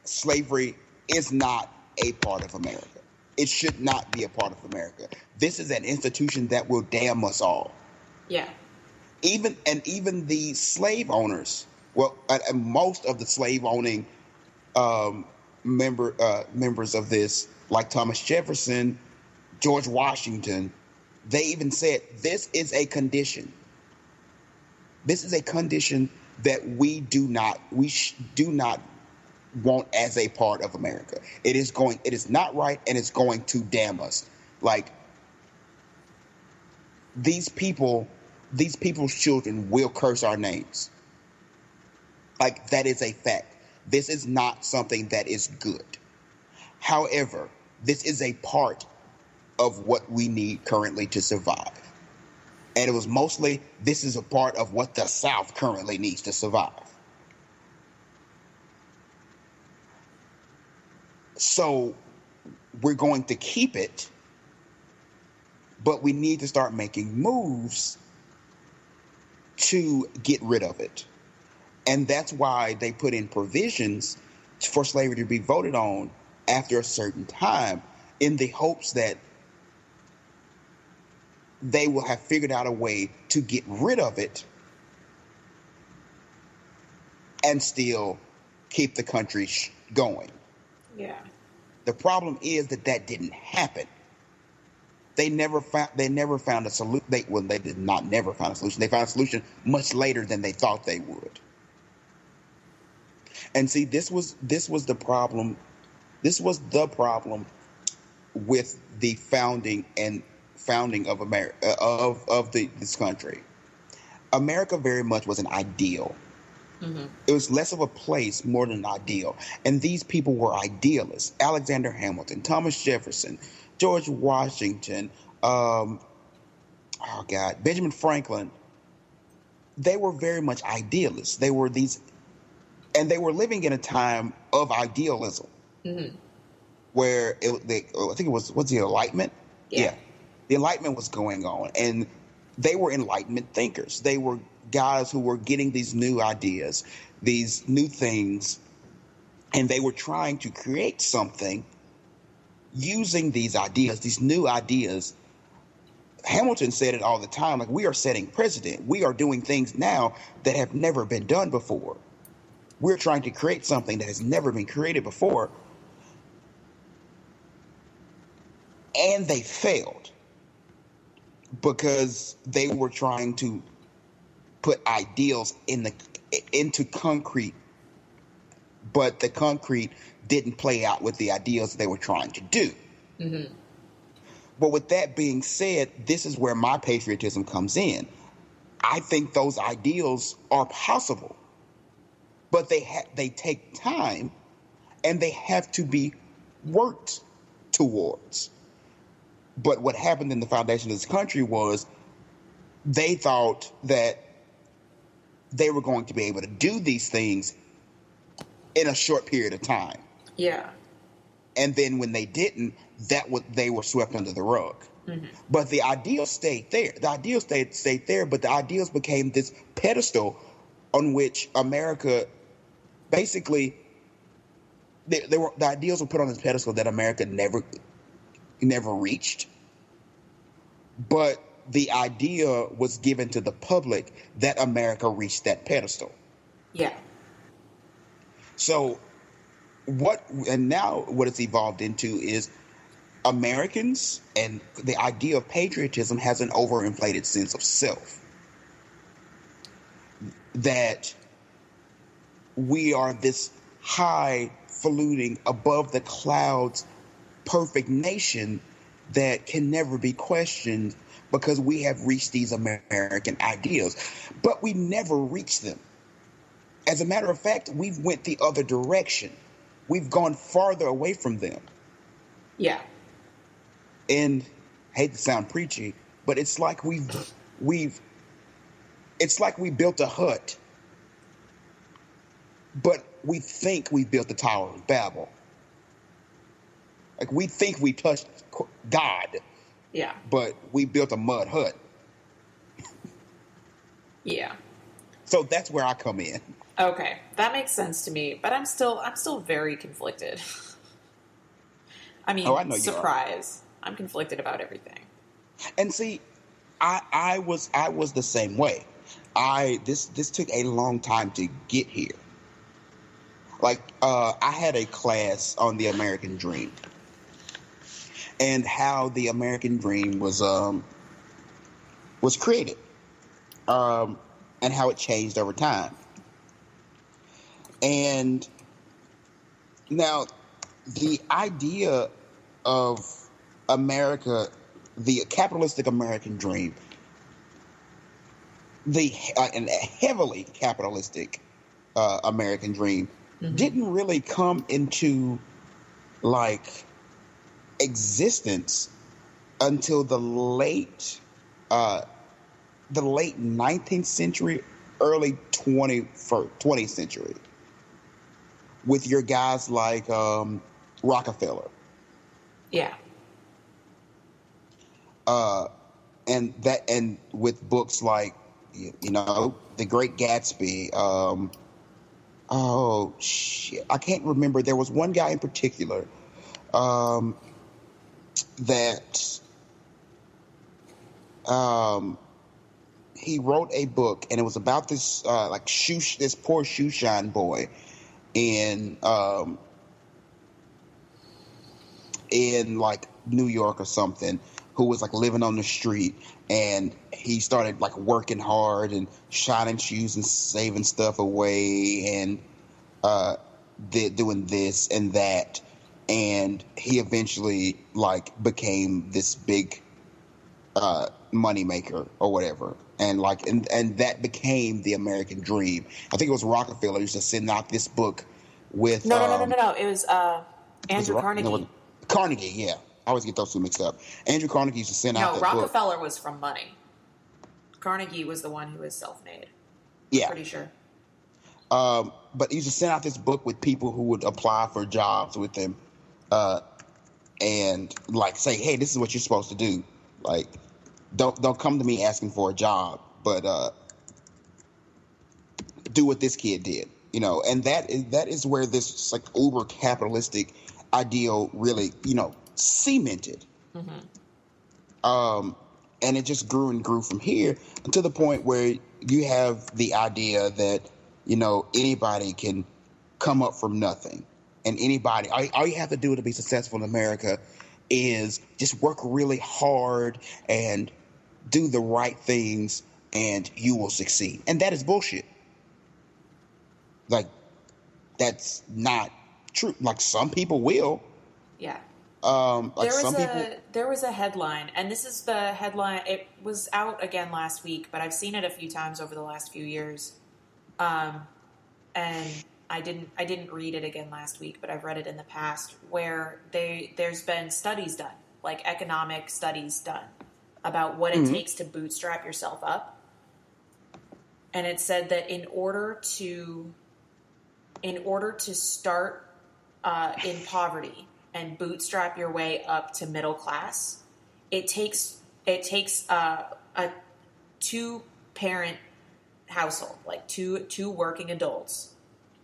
slavery is not a part of America. It should not be a part of America. This is an institution that will damn us all. Yeah. Even the slave owners Well, most of the slave owning members of this, like Thomas Jefferson, George Washington, they even said this is a condition. This is a condition that we do not want as a part of America. It is not right, and it's going to damn us. Like, these people's children will curse our names. Like, that is a fact. This is not something that is good. However, this is a part of what we need currently to survive. And it was mostly, this is a part of what the South currently needs to survive. So we're going to keep it, but we need to start making moves to get rid of it. And that's why they put in provisions for slavery to be voted on after a certain time, in the hopes that they will have figured out a way to get rid of it and still keep the country going. Yeah. The problem is that didn't happen. They never found a solution. They did not never find a solution. They found a solution much later than they thought they would. And see, this was the problem. This was the problem with the founding of America, of this country. America very much was an ideal. Mm-hmm. It was less of a place, more than an ideal. And these people were idealists. Alexander Hamilton, Thomas Jefferson, George Washington, Benjamin Franklin. They were very much idealists. They were and they were living in a time of idealism, mm-hmm. where I think it was, what's the Enlightenment? Yeah. The Enlightenment was going on, and they were Enlightenment thinkers. They were guys who were getting these new ideas, these new things, and they were trying to create something using these ideas, these new ideas. Hamilton said it all the time, like, we are setting precedent. We are doing things now that have never been done before. We're trying to create something that has never been created before. And they failed because they were trying to put ideals into concrete, but the concrete didn't play out with the ideals they were trying to do. Mm-hmm. But with that being said, this is where my patriotism comes in. I think those ideals are possible, but they take time, and they have to be worked towards. But what happened in the foundation of this country was they thought that they were going to be able to do these things in a short period of time. Yeah. And then when they didn't, they were swept under the rug. Mm-hmm. But the ideals stayed there. The ideals stayed there, but the ideals became this pedestal on which America basically, the ideals were put on this pedestal that America never reached. But the idea was given to the public that America reached that pedestal. Yeah. So what it's evolved into is Americans, and the idea of patriotism has an overinflated sense of self. That we are this highfalutin, above the clouds, perfect nation that can never be questioned because we have reached these American ideals. But we never reached them. As a matter of fact, we've went the other direction. We've gone farther away from them. Yeah. And I hate to sound preachy, but it's like we built a hut, but we think we built the Tower of Babel. Like, we think we touched God. Yeah. But we built a mud hut. Yeah. So that's where I come in. Okay, that makes sense to me, but I'm still very conflicted. I mean, I know surprise. I'm conflicted about everything. And see, I was the same way. this took a long time to get here. Like, I had a class on the American Dream and how the American Dream was created, and how it changed over time. And now, the idea of America, the capitalistic American dream, and a heavily capitalistic American dream, didn't really come into like existence until the late 19th century, early 20th century, with your guys like Rockefeller. Yeah. And with books like, The Great Gatsby. Oh shit, I can't remember. There was one guy in particular that he wrote a book, and it was about this this poor shoeshine boy in like New York or something, who was like living on the street, and he started like working hard and shining shoes and saving stuff away and doing this and that, and he eventually like became this big money maker or whatever, and that became the American dream. I think it was Rockefeller used to send out this book with No. It was Andrew Carnegie. No, Carnegie, yeah. I always get those two mixed up. Andrew Carnegie used to send out the Rockefeller book. was from money. Carnegie was the one who was self-made. Yeah. Pretty sure. But he used to send out this book with people who would apply for jobs with him, and like say, hey, this is what you're supposed to do. Like, don't come to me asking for a job, but do what this kid did. And that is where this like uber capitalistic ideal really, cemented. And it just grew and grew from here to the point where you have the idea that, anybody can come up from nothing, and anybody, all you have to do to be successful in America is just work really hard and do the right things, and you will succeed. And that is bullshit. Like, that's not true. Like, some people will. Yeah. There was a headline, and this is the headline. It was out again last week, but I've seen it a few times over the last few years. And I didn't read it again last week, but I've read it in the past, where there's been studies done, like economic studies done, about what it takes to bootstrap yourself up. And it said that in order to start in poverty and bootstrap your way up to middle class, it takes a 2-parent household, like two working adults,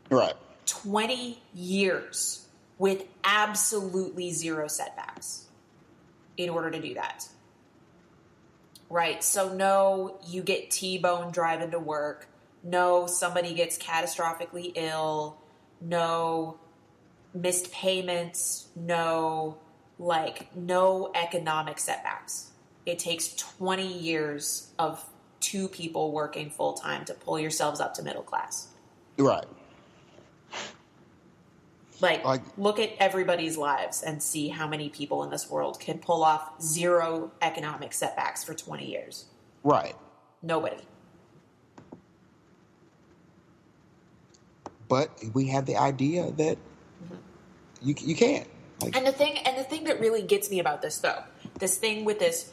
right, 20 years with absolutely zero setbacks in order to do that. Right. So no, you get T-bone driving to work. No, somebody gets catastrophically ill. No missed payments. No economic setbacks. It takes 20 years of 2 people working full time to pull yourselves up to middle class. Right. Like, look at everybody's lives and see how many people in this world can pull off zero economic setbacks for 20 years. Right. Nobody. But we have the idea that you can't. And the thing that really gets me about this, though, this thing with this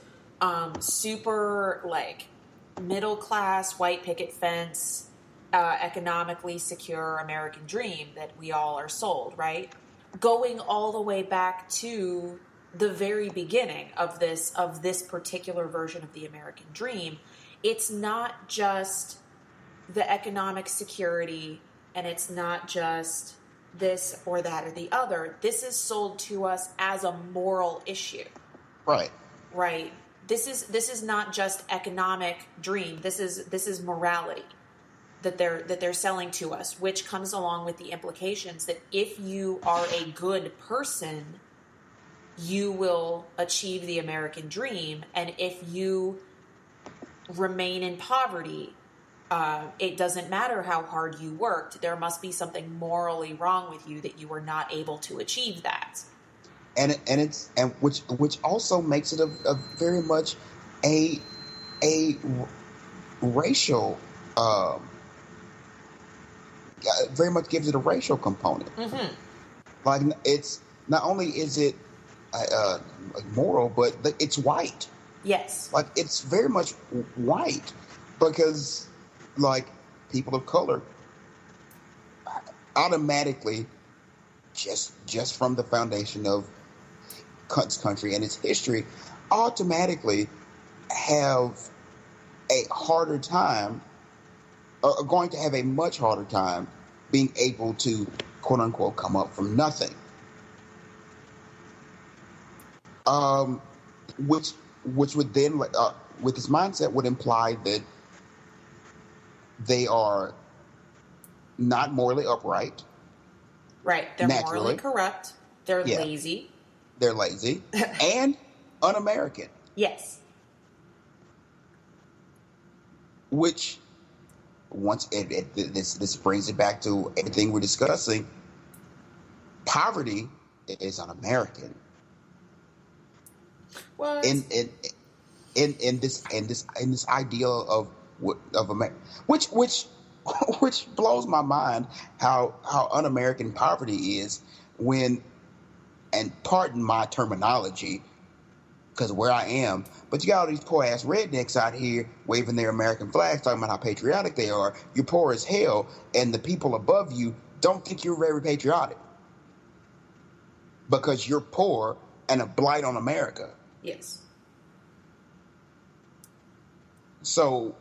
super middle class white picket fence, economically secure American dream that we all are sold, right? Going all the way back to the very beginning of this particular version of the American dream, it's not just the economic security, and it's not just this or that or the other. This is sold to us as a moral issue. Right. Right. this is not just economic dream. This is morality that they're selling to us, which comes along with the implications that if you are a good person, you will achieve the American dream, and if you remain in poverty, it doesn't matter how hard you worked. There must be something morally wrong with you that you were not able to achieve that. And which also makes it a very much a racial, very much gives it a racial component. Mm-hmm. Like, it's not only is it moral, but it's white. Yes. Like, it's very much white, because like people of color automatically, just from the foundation of country and its history, automatically have a harder time, or are going to have a much harder time being able to, quote unquote, come up from nothing. Which would then, with this mindset, would imply that they are not morally upright. Right. They're naturally morally corrupt. They're lazy. They're lazy and un-American. Yes. Which, once this brings it back to everything we're discussing. Poverty is un-American. What? In this ideal of America, which blows my mind, how un-American poverty is, when, and pardon my terminology, because of where I am, but you got all these poor ass rednecks out here waving their American flags, talking about how patriotic they are. You're poor as hell, and the people above you don't think you're very patriotic because you're poor and a blight on America. Yes. So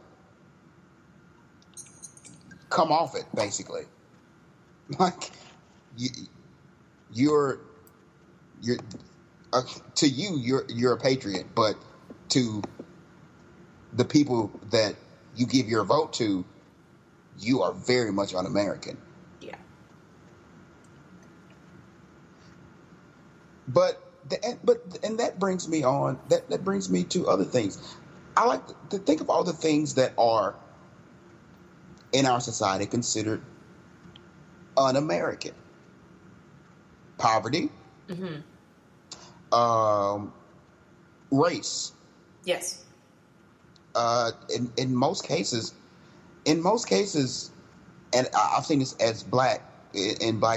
come off it, basically. Like, you're to you're a patriot, but to the people that you give your vote to, you are very much un-American. Yeah. But that brings me on. That brings me to other things. I like to think of all the things that are in our society considered un-American. Poverty. Mm-hmm. Race. Yes. In most cases, and I've seen this as black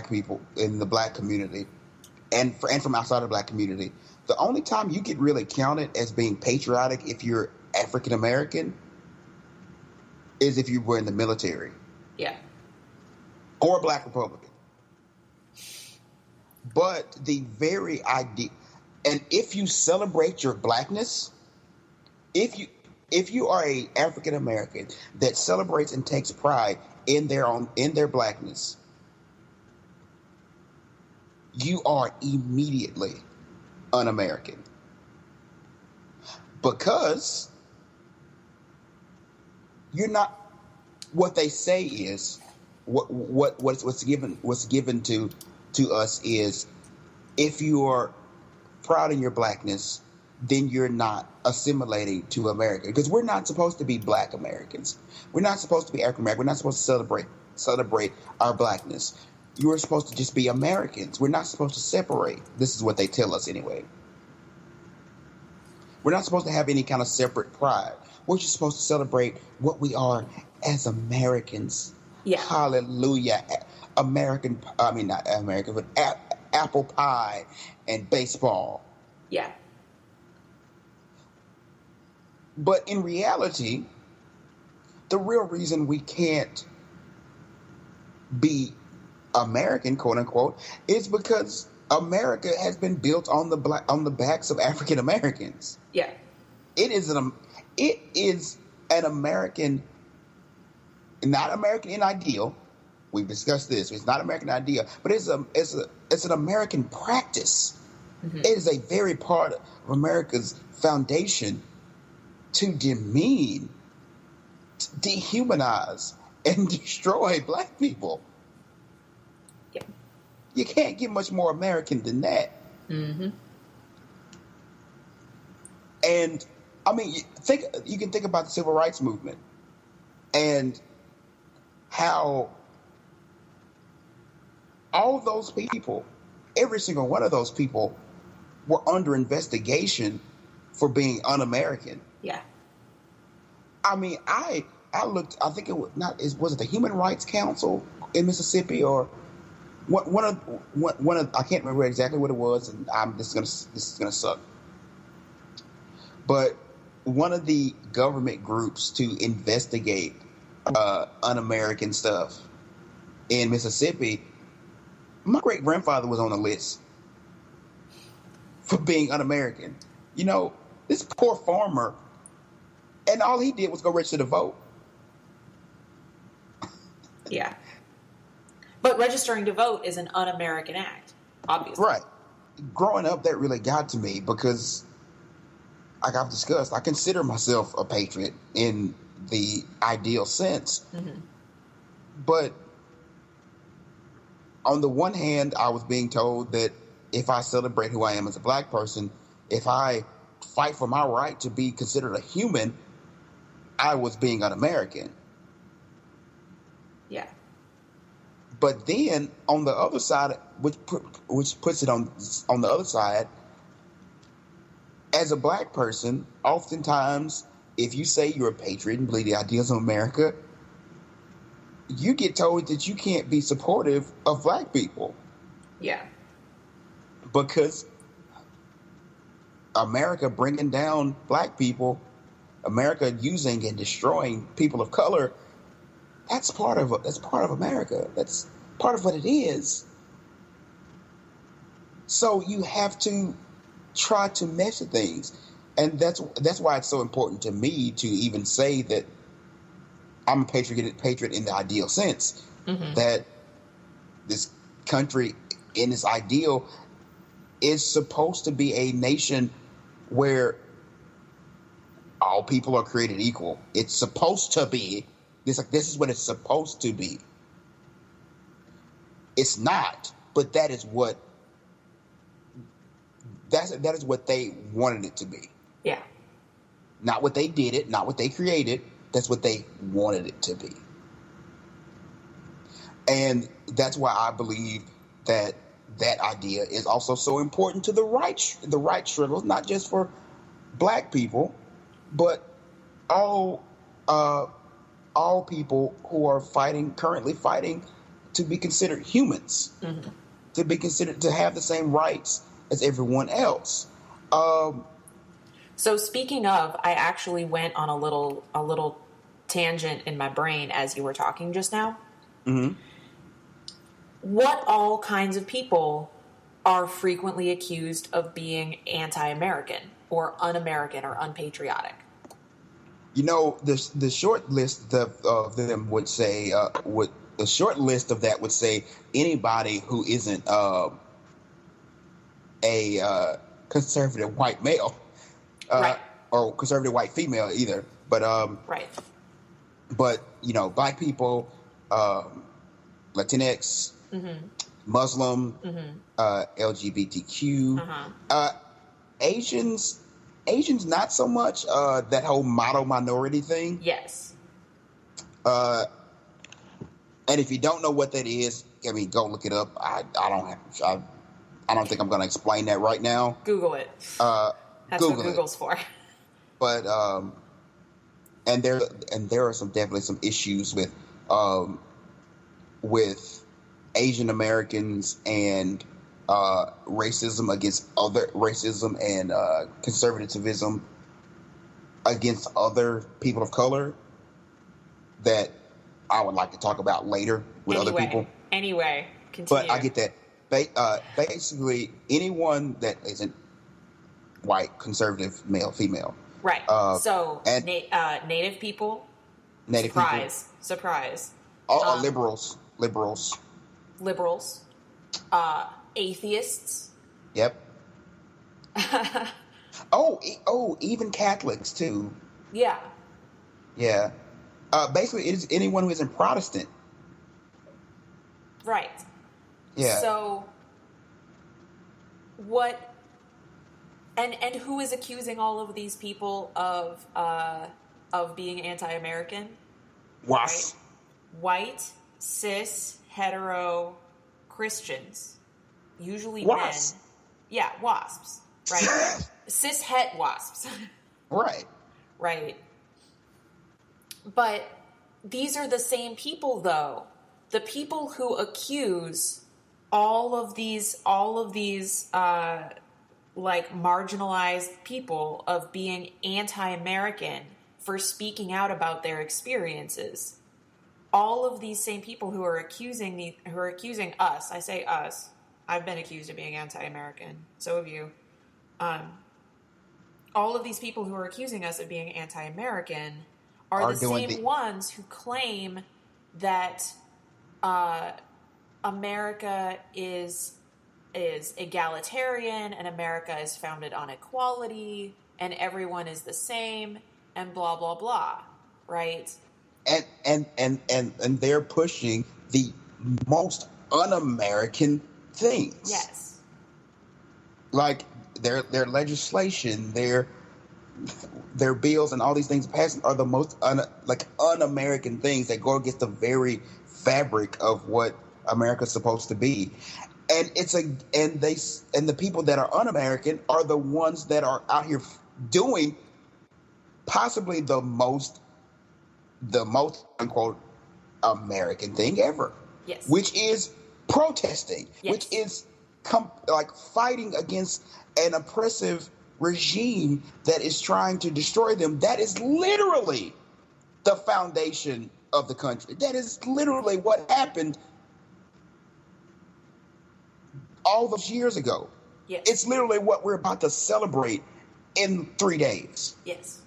people in the black community, and from outside of the black community. The only time you get really counted as being patriotic if you're African American is if you were in the military. Yeah. Or a black Republican. But the very idea, and if you celebrate your blackness, if you are a African American that celebrates and takes pride in their blackness, you are immediately un-American. Because you're not, what they say is, what's given to us is, if you are proud in your blackness, then you're not assimilating to America. Because we're not supposed to be black Americans. We're not supposed to be African American. We're not supposed to celebrate our blackness. You're supposed to just be Americans. We're not supposed to separate. This is what they tell us anyway. We're not supposed to have any kind of separate pride. We're just supposed to celebrate what we are as Americans. Yeah. Hallelujah. Not American, but apple pie and baseball. Yeah. But in reality, the real reason we can't be American, quote unquote, is because America has been built on the backs of African Americans. Yeah. It is an American, not American in ideal. We've discussed this. It's not American idea, but it's an American practice. Mm-hmm. It is a very part of America's foundation to demean, dehumanize, and destroy black people. Yeah. You can't get much more American than that. Mm-hmm. And I mean, you can think about the civil rights movement and how all those people, every single one of those people, were under investigation for being un-American. Yeah. I mean, I looked. I think it was it the Human Rights Council in Mississippi or one of I can't remember exactly what it was, and this is gonna suck. But one of the government groups to investigate un-American stuff in Mississippi, my great grandfather was on the list for being un-American. You know, this poor farmer, and all he did was go register to vote. Yeah. But registering to vote is an un-American act, obviously. Right. Growing up, that really got to me because, like I've discussed, I consider myself a patriot in the ideal sense. Mm-hmm. But on the one hand, I was being told that if I celebrate who I am as a black person, if I fight for my right to be considered a human, I was being un-American. Yeah. But then on the other side, which puts it on the other side, as a black person, oftentimes, if you say you're a patriot and believe the ideals of America, you get told that you can't be supportive of black people. Yeah. Because America bringing down black people, America using and destroying people of color, that's part of America. That's part of what it is. So you have to try to measure things, and that's why it's so important to me to even say that I'm a patriot in the ideal sense. Mm-hmm. That this country, in its ideal, is supposed to be a nation where all people are created equal. It's supposed to be. This is what it's supposed to be. It's not, but that is what they wanted it to be. Yeah. Not what they did it, not what they created. That's what they wanted it to be. And that's why I believe that idea is also so important to the right struggles, not just for black people, but all people who are currently fighting to be considered humans, mm-hmm. to be considered to have the same rights as everyone else. So speaking of, I actually went on a little tangent in my brain as you were talking just now. Mm-hmm. What all kinds of people are frequently accused of being anti-American or un-American or unpatriotic? You know, the short list of them would say the short list of that would say anybody who isn't a conservative white male, right. or conservative white female either. But right. But you know, black people, Latinx, mm-hmm. Muslim, mm-hmm. LGBTQ, uh-huh. Asians not so much. That whole model minority thing. Yes. And if you don't know what that is, I mean, go look it up. I don't think I'm going to explain that right now. Google it. That's Google what Google's for. But and there are definitely some issues with Asian Americans and racism and conservatism against other people of color that I would like to talk about later with other people. Anyway, continue. But I get that. Basically, anyone that isn't white, conservative, male, female. Right. Native people. Surprise. Liberals. Atheists. Yep. Even Catholics too. Yeah. Yeah. Basically, it is anyone who isn't Protestant. Right. Yeah. So what and who is accusing all of these people of being anti-American? Right? Wasp. White, cis, hetero Christians, usually Wasps. men. Yeah, wasps, right? Cis het wasps. Right. Right. But these are the same people, though. The people who accuse all of these like marginalized people of being anti-American for speaking out about their experiences. All of these same people who are accusing us, I say us, I've been accused of being anti-American, so have you. All of these people who are accusing us of being anti-American are the same ones who claim that America is egalitarian and America is founded on equality and everyone is the same and blah blah blah, right? And they're pushing the most un-American things. Yes. Like their legislation, their bills, and all these things passed are the most un-American things that go against the very fabric of what America's supposed to be. And the people that are un-American are the ones that are out here doing possibly the most unquote American thing ever. Yes. Which is protesting. Yes. Which is fighting against an oppressive regime that is trying to destroy them. That is literally the foundation of the country. That is literally what happened all those years ago. Yes. It's literally what we're about to celebrate in 3 days. Yes.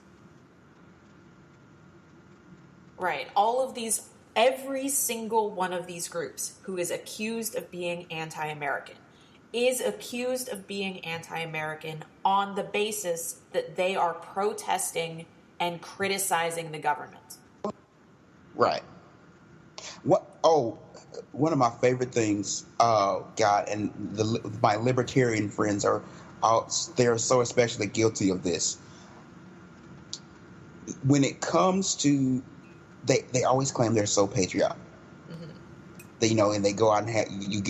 Right. Every single one of these groups who is accused of being anti-American is accused of being anti-American on the basis that they are protesting and criticizing the government. Right. One of my favorite things, God, and my libertarian friends they're so especially guilty of this. When it comes to, they always claim they're so patriotic. Mm-hmm. And they go out and you're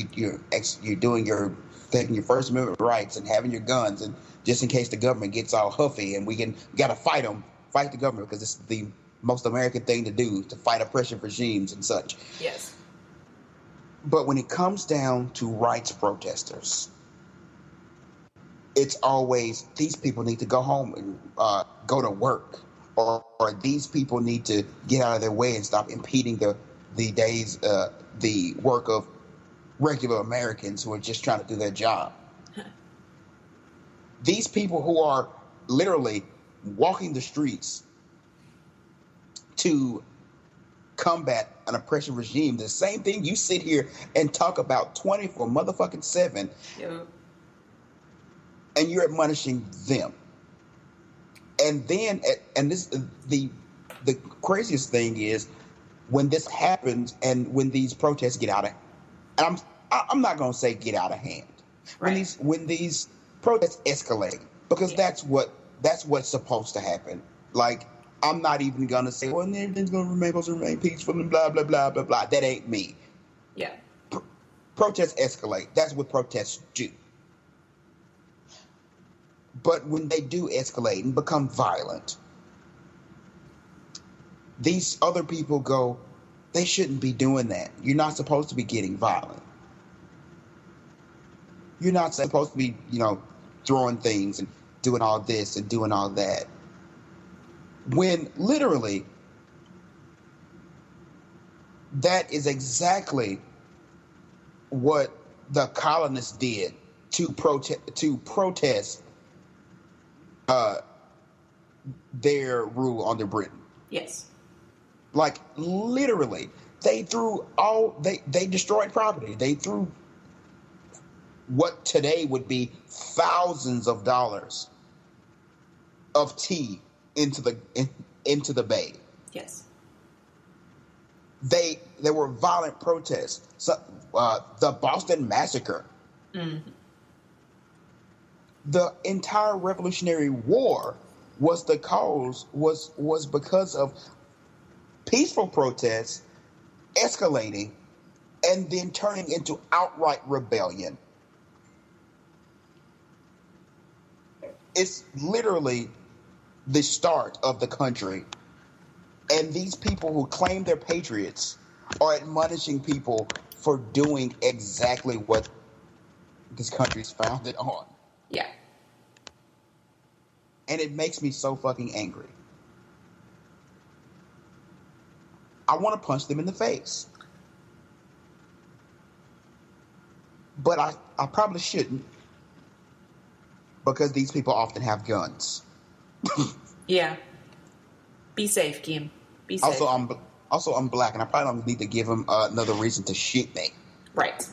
taking your First Amendment rights and having your guns, and just in case the government gets all huffy, and we got to fight the government because it's the most American thing to do, to fight oppression regimes and such. Yes. But when it comes down to rights protesters, it's always these people need to go home and go to work, or these people need to get out of their way and stop impeding the work of regular Americans who are just trying to do their job. These people who are literally walking the streets to combat an oppression regime, the same thing you sit here and talk about 24/7, yeah. And you're admonishing them. And then, and this the craziest thing is when this happens and when these protests get out of, and I'm not going to say get out of hand, right. when these protests escalate, because that's what's supposed to happen. Like, I'm not even going to say, well, everything's supposed to remain peaceful and blah, blah, blah, blah, blah. That ain't me. Yeah. Protests escalate. That's what protests do. But when they do escalate and become violent, these other people go, they shouldn't be doing that. You're not supposed to be getting violent. You're not supposed to be, throwing things and doing all this and doing all that. When literally, that is exactly what the colonists did to protest their rule under Britain. Yes. Like, literally, they destroyed property. They threw what today would be thousands of dollars of tea into into the Bay. Yes. There were violent protests. So, the Boston Massacre. Mm-hmm. The entire Revolutionary War was because of peaceful protests escalating and then turning into outright rebellion. It's literally the start of the country. And these people who claim they're patriots are admonishing people for doing exactly what this country's founded on. Yeah. And it makes me so fucking angry. I want to punch them in the face. But I probably shouldn't, because these people often have guns. Yeah. Be safe, Keem. Be safe. Also, I'm black, and I probably don't need to give them another reason to shoot me. Right.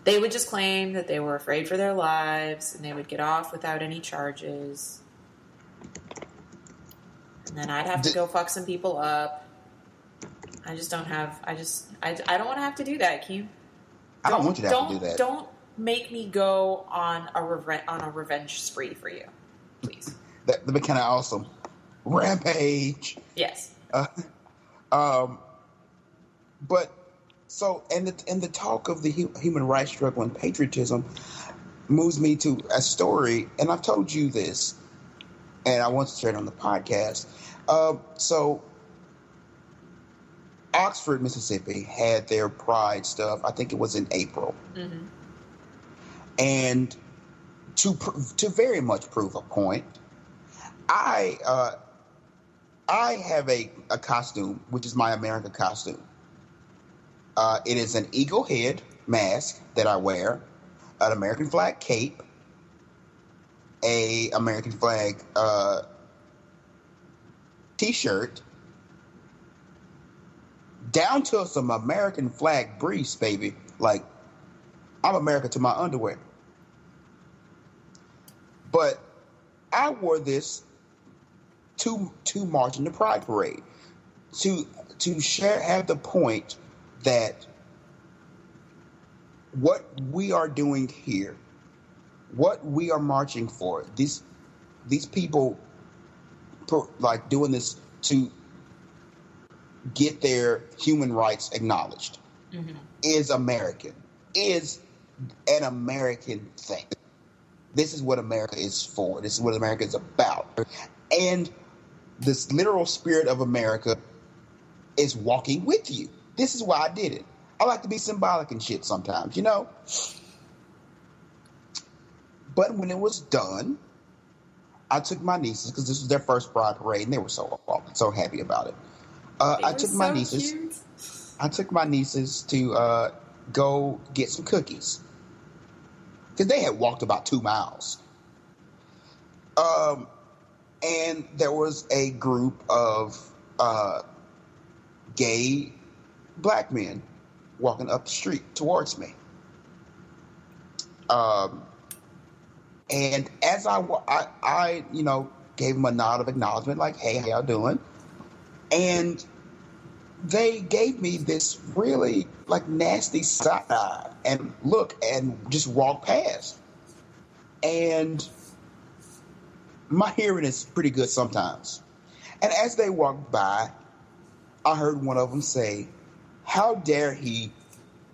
They would just claim that they were afraid for their lives, and they would get off without any charges. And then I'd have to go fuck some people up. I just don't have... I don't want to have to do that, Keem. I don't want you to have to do that. Don't make me go on a revenge spree for you, please. That'd be kind of awesome. Rampage. Yes. But so, and the talk of the human rights struggle and patriotism moves me to a story, and I've told you this, and I want to share it on the podcast. So, Oxford, Mississippi had their Pride stuff. I think it was in April. Mm-hmm. And to very much prove a point, I have a costume, which is my America costume. It is an eagle head mask that I wear, an American flag cape, a American flag t-shirt, down to some American flag briefs, baby. Like, I'm America to my underwear. But I wore this to march in the Pride Parade, to have the point that what we are doing here, what we are marching for, these people like doing this to get their human rights acknowledged, mm-hmm. is American, is an American thing. This is what America is for. This is what America is about. And this literal spirit of America is walking with you. This is why I did it. I like to be symbolic and shit sometimes, you know? But when it was done, I took my nieces, because this was their first Pride Parade, and they were so happy about it. I took my nieces to go get some cookies, because they had walked about 2 miles. And there was a group of gay black men walking up the street towards me. And as I gave them a nod of acknowledgement, like, hey, how y'all doing? And they gave me this really like nasty side eye and look and just walked past. And my hearing is pretty good sometimes. And as they walked by, I heard one of them say, "How dare he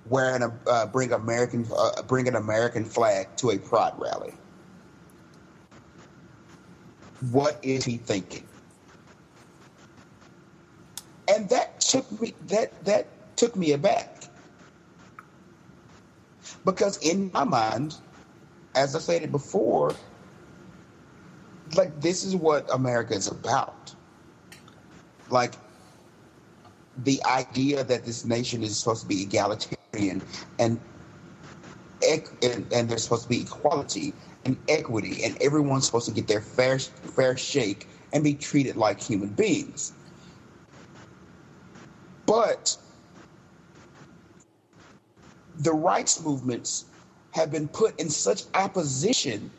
bring an American flag to a Pride rally? What is he thinking?" And that took me aback, because in my mind, as I stated before, like, this is what America is about. Like, the idea that this nation is supposed to be egalitarian and there's supposed to be equality and equity, and everyone's supposed to get their fair shake and be treated like human beings. But the rights movements have been put in such opposition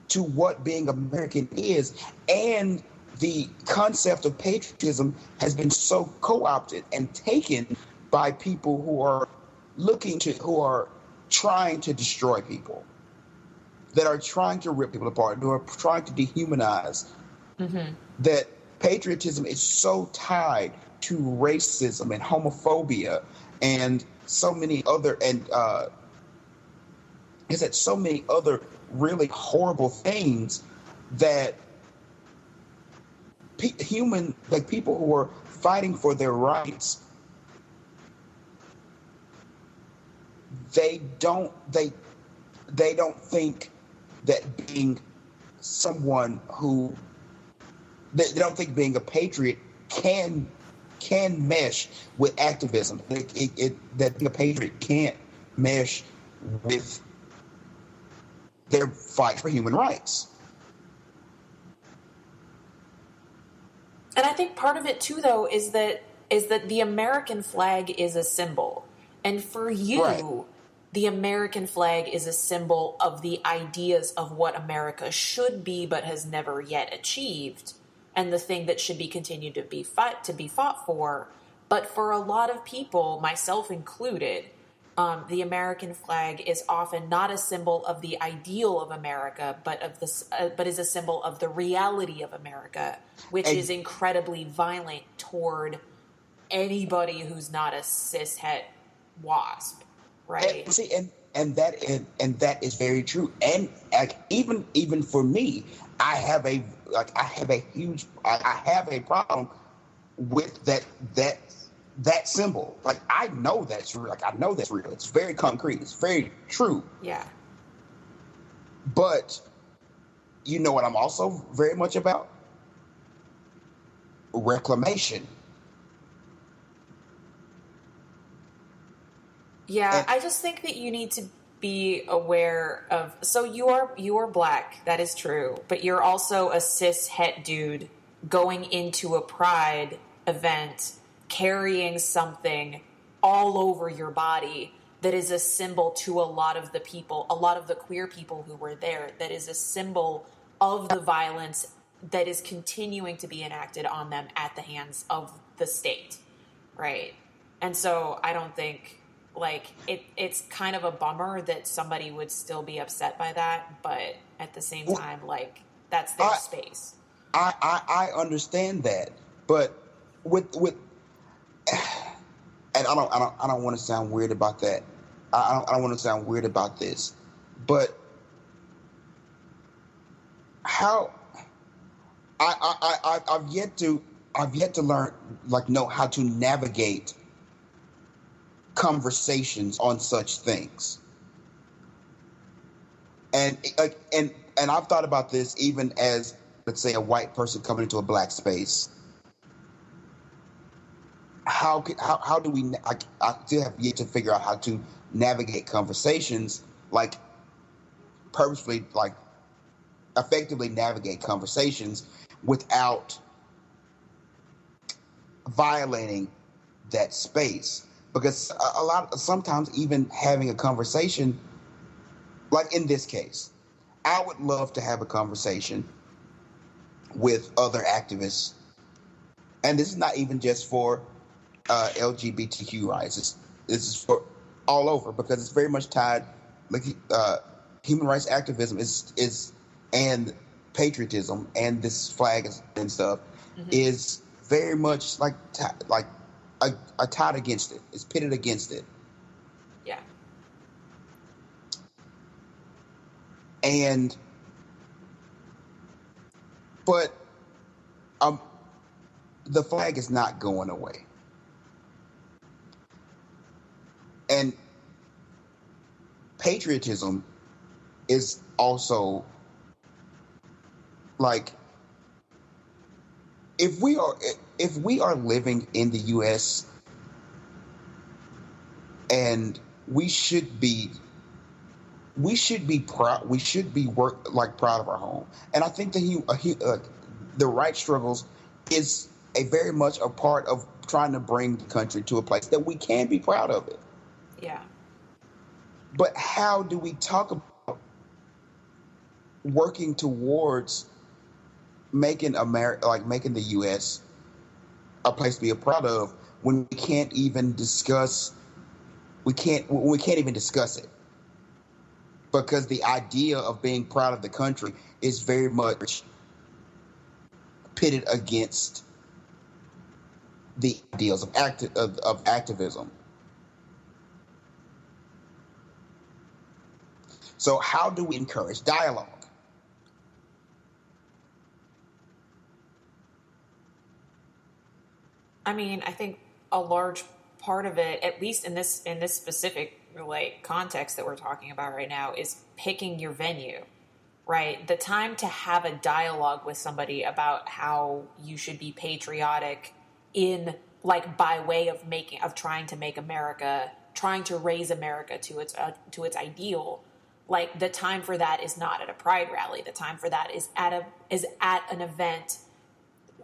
to what being American is, and the concept of patriotism has been so co-opted and taken by people who are who are trying to destroy people, that are trying to rip people apart, who are trying to dehumanize. That patriotism is so tied to racism and homophobia and so many other so many other really horrible things that people who are fighting for their rights, they don't think that being someone who they don't think being a patriot can mesh with activism. That being a patriot can't mesh with their fight for human rights. And I think part of it too, though, is that the American flag is a symbol, and for you, right. The American flag is a symbol of the ideas of what America should be, but has never yet achieved, and the thing that should be continued to be fought for. But for a lot of people, myself included, the American flag is often not a symbol of the ideal of America, but is a symbol of the reality of America, which is incredibly violent toward anybody who's not a cishet WASP, right? And that is very true. And even for me, I have a problem with that symbol. Like, I know that's real. Like, I know that's real. It's very concrete. It's very true. Yeah. But you know what I'm also very much about? Reclamation. Yeah, And I just think that you need to be aware of. So you are black, that is true, but you're also a cis het dude going into a pride event, carrying something all over your body that is a symbol to a lot of the people, a lot of the queer people who were there, that is a symbol of the violence that is continuing to be enacted on them at the hands of the state, right? And so I don't think, like, it's kind of a bummer that somebody would still be upset by that, but at the same time, like, that's their space. I understand that, but with and I don't want to sound weird about that. I don't want to sound weird about this, but how I've yet to learn, like, know how to navigate conversations on such things. And I've thought about this even as, let's say, a white person coming into a black space. How do we? I still have yet to figure out how to navigate conversations, like, purposefully, like, effectively navigate conversations without violating that space. Because sometimes even having a conversation, like in this case, I would love to have a conversation with other activists, and this is not even just for LGBTQ rights. This is for all over, because it's very much tied. Like, human rights activism is and patriotism and this flag and stuff is very much like tied against it. It's pitted against it. Yeah. But the flag is not going away. And patriotism is also, like, if we are living in the U.S. and we should be proud. We should be proud of our home. And I think the right struggles is a very much a part of trying to bring the country to a place that we can be proud of it. Yeah. But how do we talk about working towards making America, like making the U.S. a place to be proud of when we can't even discuss it, because the idea of being proud of the country is very much pitted against the ideals of activism. So how do we encourage dialogue? I mean, I think a large part of it, at least in this specific like context that we're talking about right now, is picking your venue, right? The time to have a dialogue with somebody about how you should be patriotic in like by way of trying to make America, trying to raise America to its ideal. Like the time for that is not at a pride rally. The time for that is at an event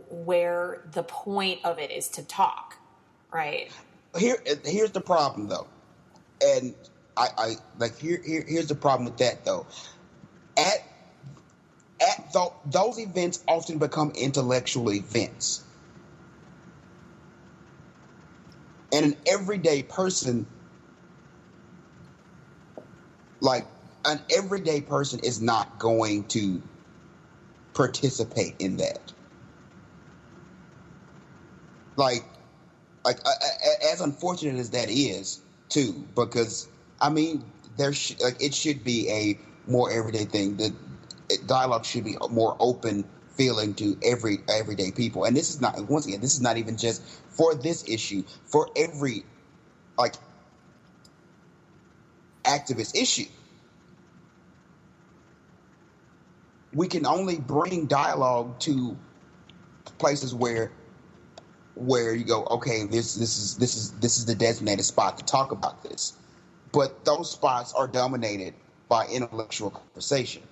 where the point of it is to talk, right? Here's the problem though, and here's the problem with that though. Those events often become intellectual events, and an everyday person is not going to participate in that. Like as unfortunate as that is, too, because I mean, it should be a more everyday thing. That dialogue should be a more open feeling to everyday people. And this is not even just for this issue, for every like activist issue. We can only bring dialogue to places where you go, okay, this is the designated spot to talk about this. But those spots are dominated by intellectual conversation.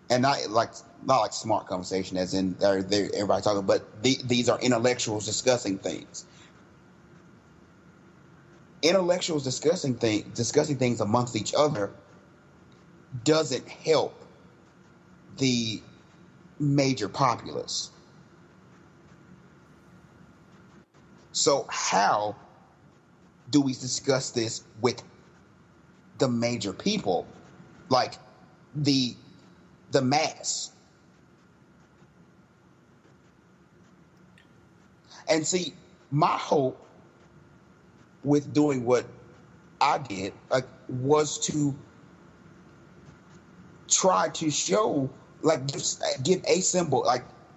And not like smart conversation as in everybody talking, but these are intellectuals discussing things. Intellectuals discussing things amongst each other doesn't help the major populace. So how do we discuss this with the major people, like the mass? And see, my hope with doing what I did was to try to show, give a symbol,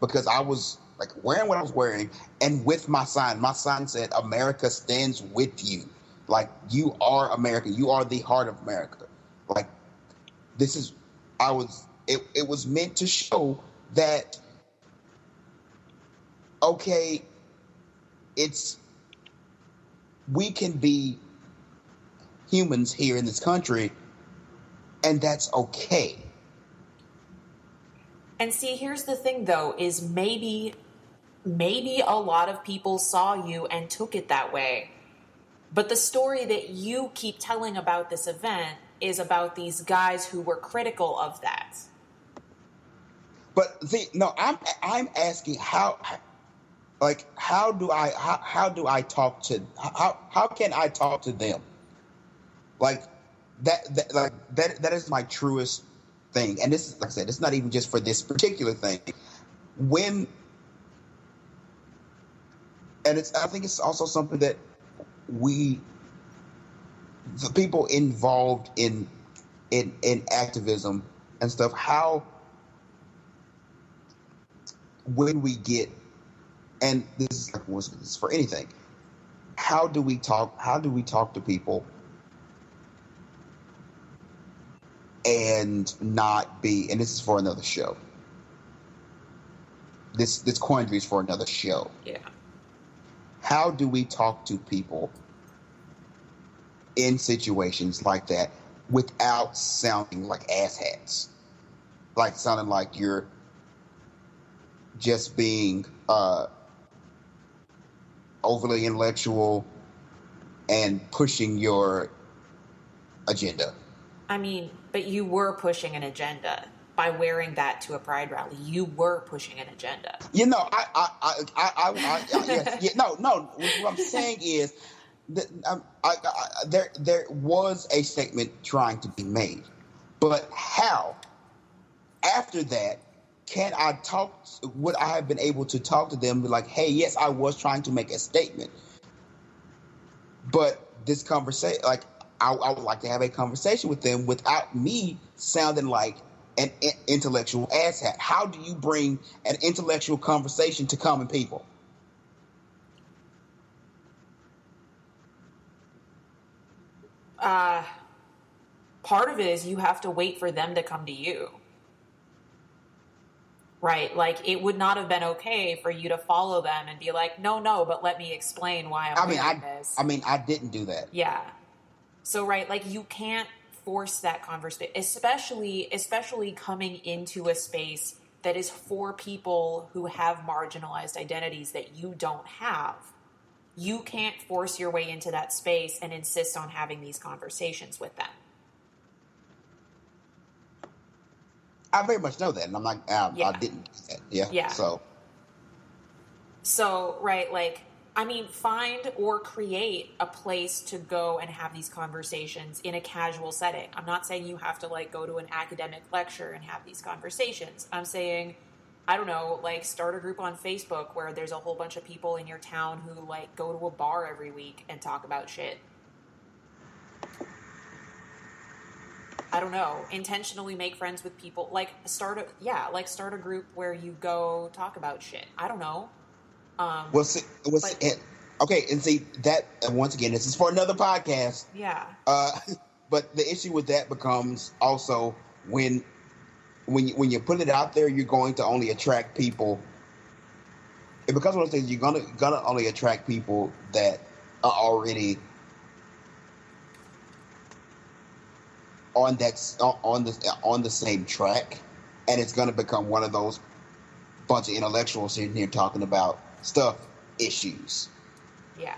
because I was wearing what I was wearing, and with my sign said, "America stands with you." Like, you are America. You are the heart of America. Like, it was meant to show that, okay, we can be humans here in this country, and that's okay. And see, here's the thing, though, is maybe a lot of people saw you and took it that way. But the story that you keep telling about this event is about these guys who were critical of that. But I'm asking how do I talk to, how can I talk to them? That is my truest thing. And this is, like I said, it's not even just for this particular thing. I think it's also something that the people involved in activism and stuff, when we get, and this is for anything, how do we talk to people and not be, and this is for another show, this quandary is for another show. Yeah. How do we talk to people in situations like that without sounding like asshats? Like sounding like you're just being overly intellectual and pushing your agenda. I mean, but you were pushing an agenda. by wearing that to a pride rally. You were pushing an agenda. Yes, no. What I'm saying is that there was a statement trying to be made, but how? After that, would I have been able to talk to them and be like, hey, yes, I was trying to make a statement, but this conversation, like, I would like to have a conversation with them without me sounding like an intellectual asshat. How do you bring an intellectual conversation to common people? Part of it is you have to wait for them to come to you. Right? Like, it would not have been okay for you to follow them and be like, no, but let me explain why I'm doing this. I didn't do that. Yeah. So, right, like, you can't force that conversation, especially coming into a space that is for people who have marginalized identities that you don't have. You can't force your way into that space and insist on having these conversations with them. I very much know that, and I'm like, I didn't do that. Yeah. So, right, like, I mean, find or create a place to go and have these conversations in a casual setting. I'm not saying you have to, like, go to an academic lecture and have these conversations. I'm saying, I don't know, like, start a group on Facebook where there's a whole bunch of people in your town who, like, go to a bar every week and talk about shit. I don't know, intentionally make friends with people, like, start a group where you go talk about shit. I don't know. Okay, and see that, once again, this is for another podcast. Yeah. But the issue with that becomes also when you put it out there, you're going to only attract people. It becomes one of those things, you're gonna only attract people that are already on the same track, and it's going to become one of those bunch of intellectuals sitting here talking about issues. Yeah.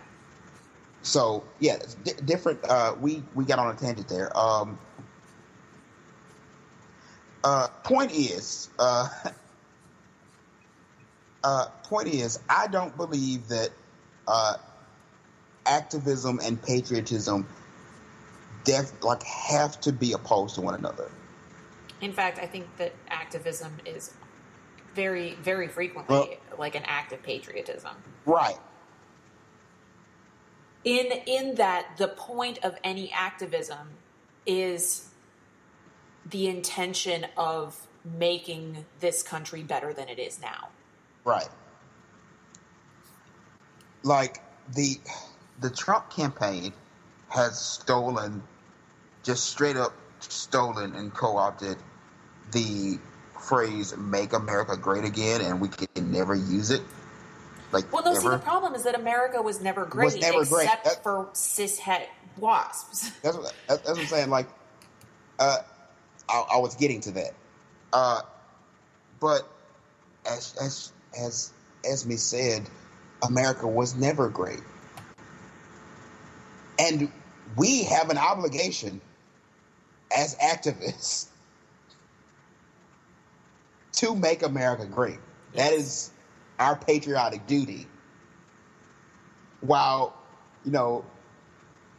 So yeah, it's different. We got on a tangent there. Point is, I don't believe that activism and patriotism have to be opposed to one another. In fact, I think that activism is very, very frequently like an act of patriotism. Right. In that the point of any activism is the intention of making this country better than it is now. Right. Like the Trump campaign has just straight up stolen and co-opted the phrase "Make America Great Again," and we can never use it. See, the problem is that America was never great, except for cishet wasps. That's what I'm saying. Like, I was getting to that, but as Esme said, America was never great, and we have an obligation as activists to make America great. Yes. That is our patriotic duty. While,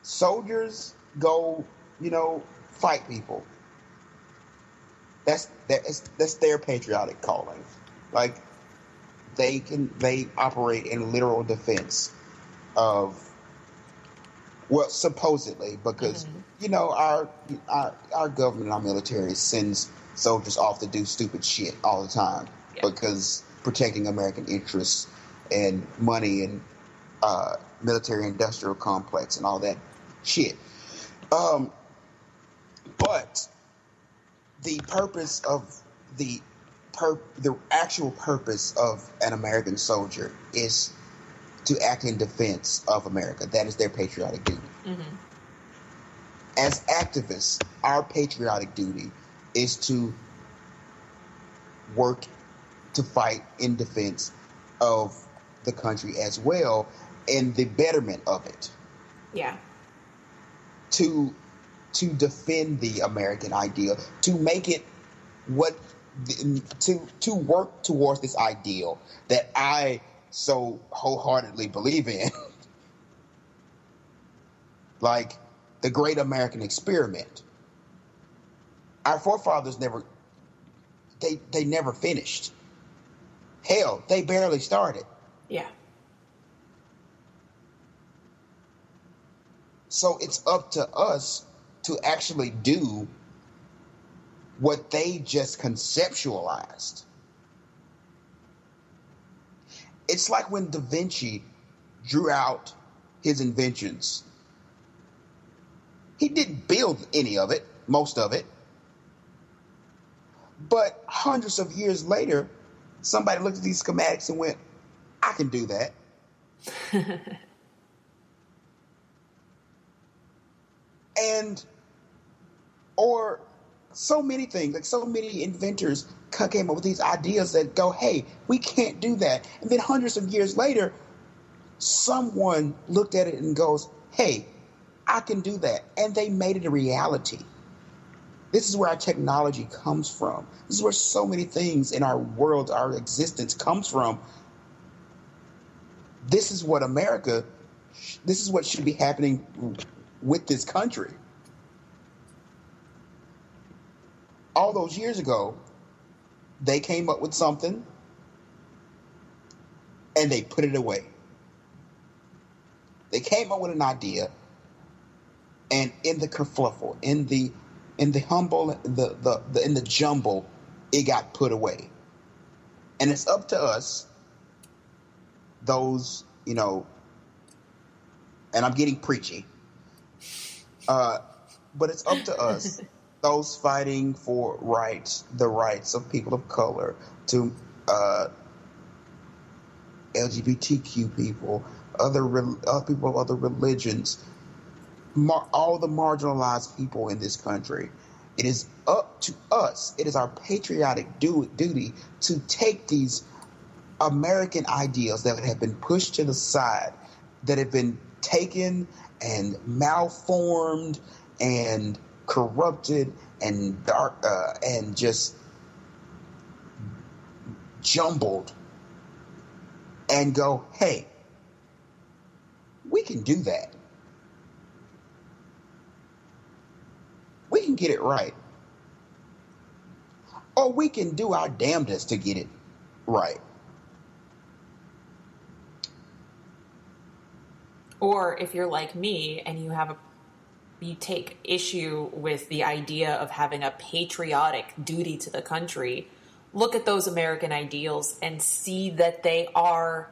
soldiers go, fight people. That's their patriotic calling. Like, they operate in literal defense of, well, supposedly, because our government, our military sends soldiers off to do stupid shit all the time, because protecting American interests and money and military industrial complex and all that shit. But the purpose of the actual purpose of an American soldier is to act in defense of America. That is their patriotic duty. Mm-hmm. As activists, our patriotic duty is to work to fight in defense of the country as well, and the betterment of it. Yeah. To defend the American ideal, to make it what to work towards this ideal that I so wholeheartedly believe in, like the great American experiment. Our forefathers never finished. Hell, they barely started. Yeah. So it's up to us to actually do what they just conceptualized. It's like when Da Vinci drew out his inventions. He didn't build any of it, most of it. But hundreds of years later, somebody looked at these schematics and went, I can do that. Or so many things, like so many inventors came up with these ideas that go, hey, we can't do that. And then hundreds of years later, someone looked at it and goes, hey, I can do that. And they made it a reality. This is where our technology comes from. This is where so many things in our world, our existence comes from. This is what this is what should be happening with this country. All those years ago, they came up with something and they put it away. They came up with an idea, and in the kerfluffle, in the humble, in the jumble, it got put away. And it's up to us, those, and I'm getting preachy, but it's up to us, those fighting for the rights of people of color, to LGBTQ people, other people of other religions, all the marginalized people in this country. It is up to us. It is our patriotic duty to take these American ideals that have been pushed to the side, that have been taken and malformed and corrupted and dark and just jumbled, and go, hey, we can do that. We can get it right. Or we can do our damnedest to get it right. Or if you're like me and you take issue with the idea of having a patriotic duty to the country, look at those American ideals and see that they are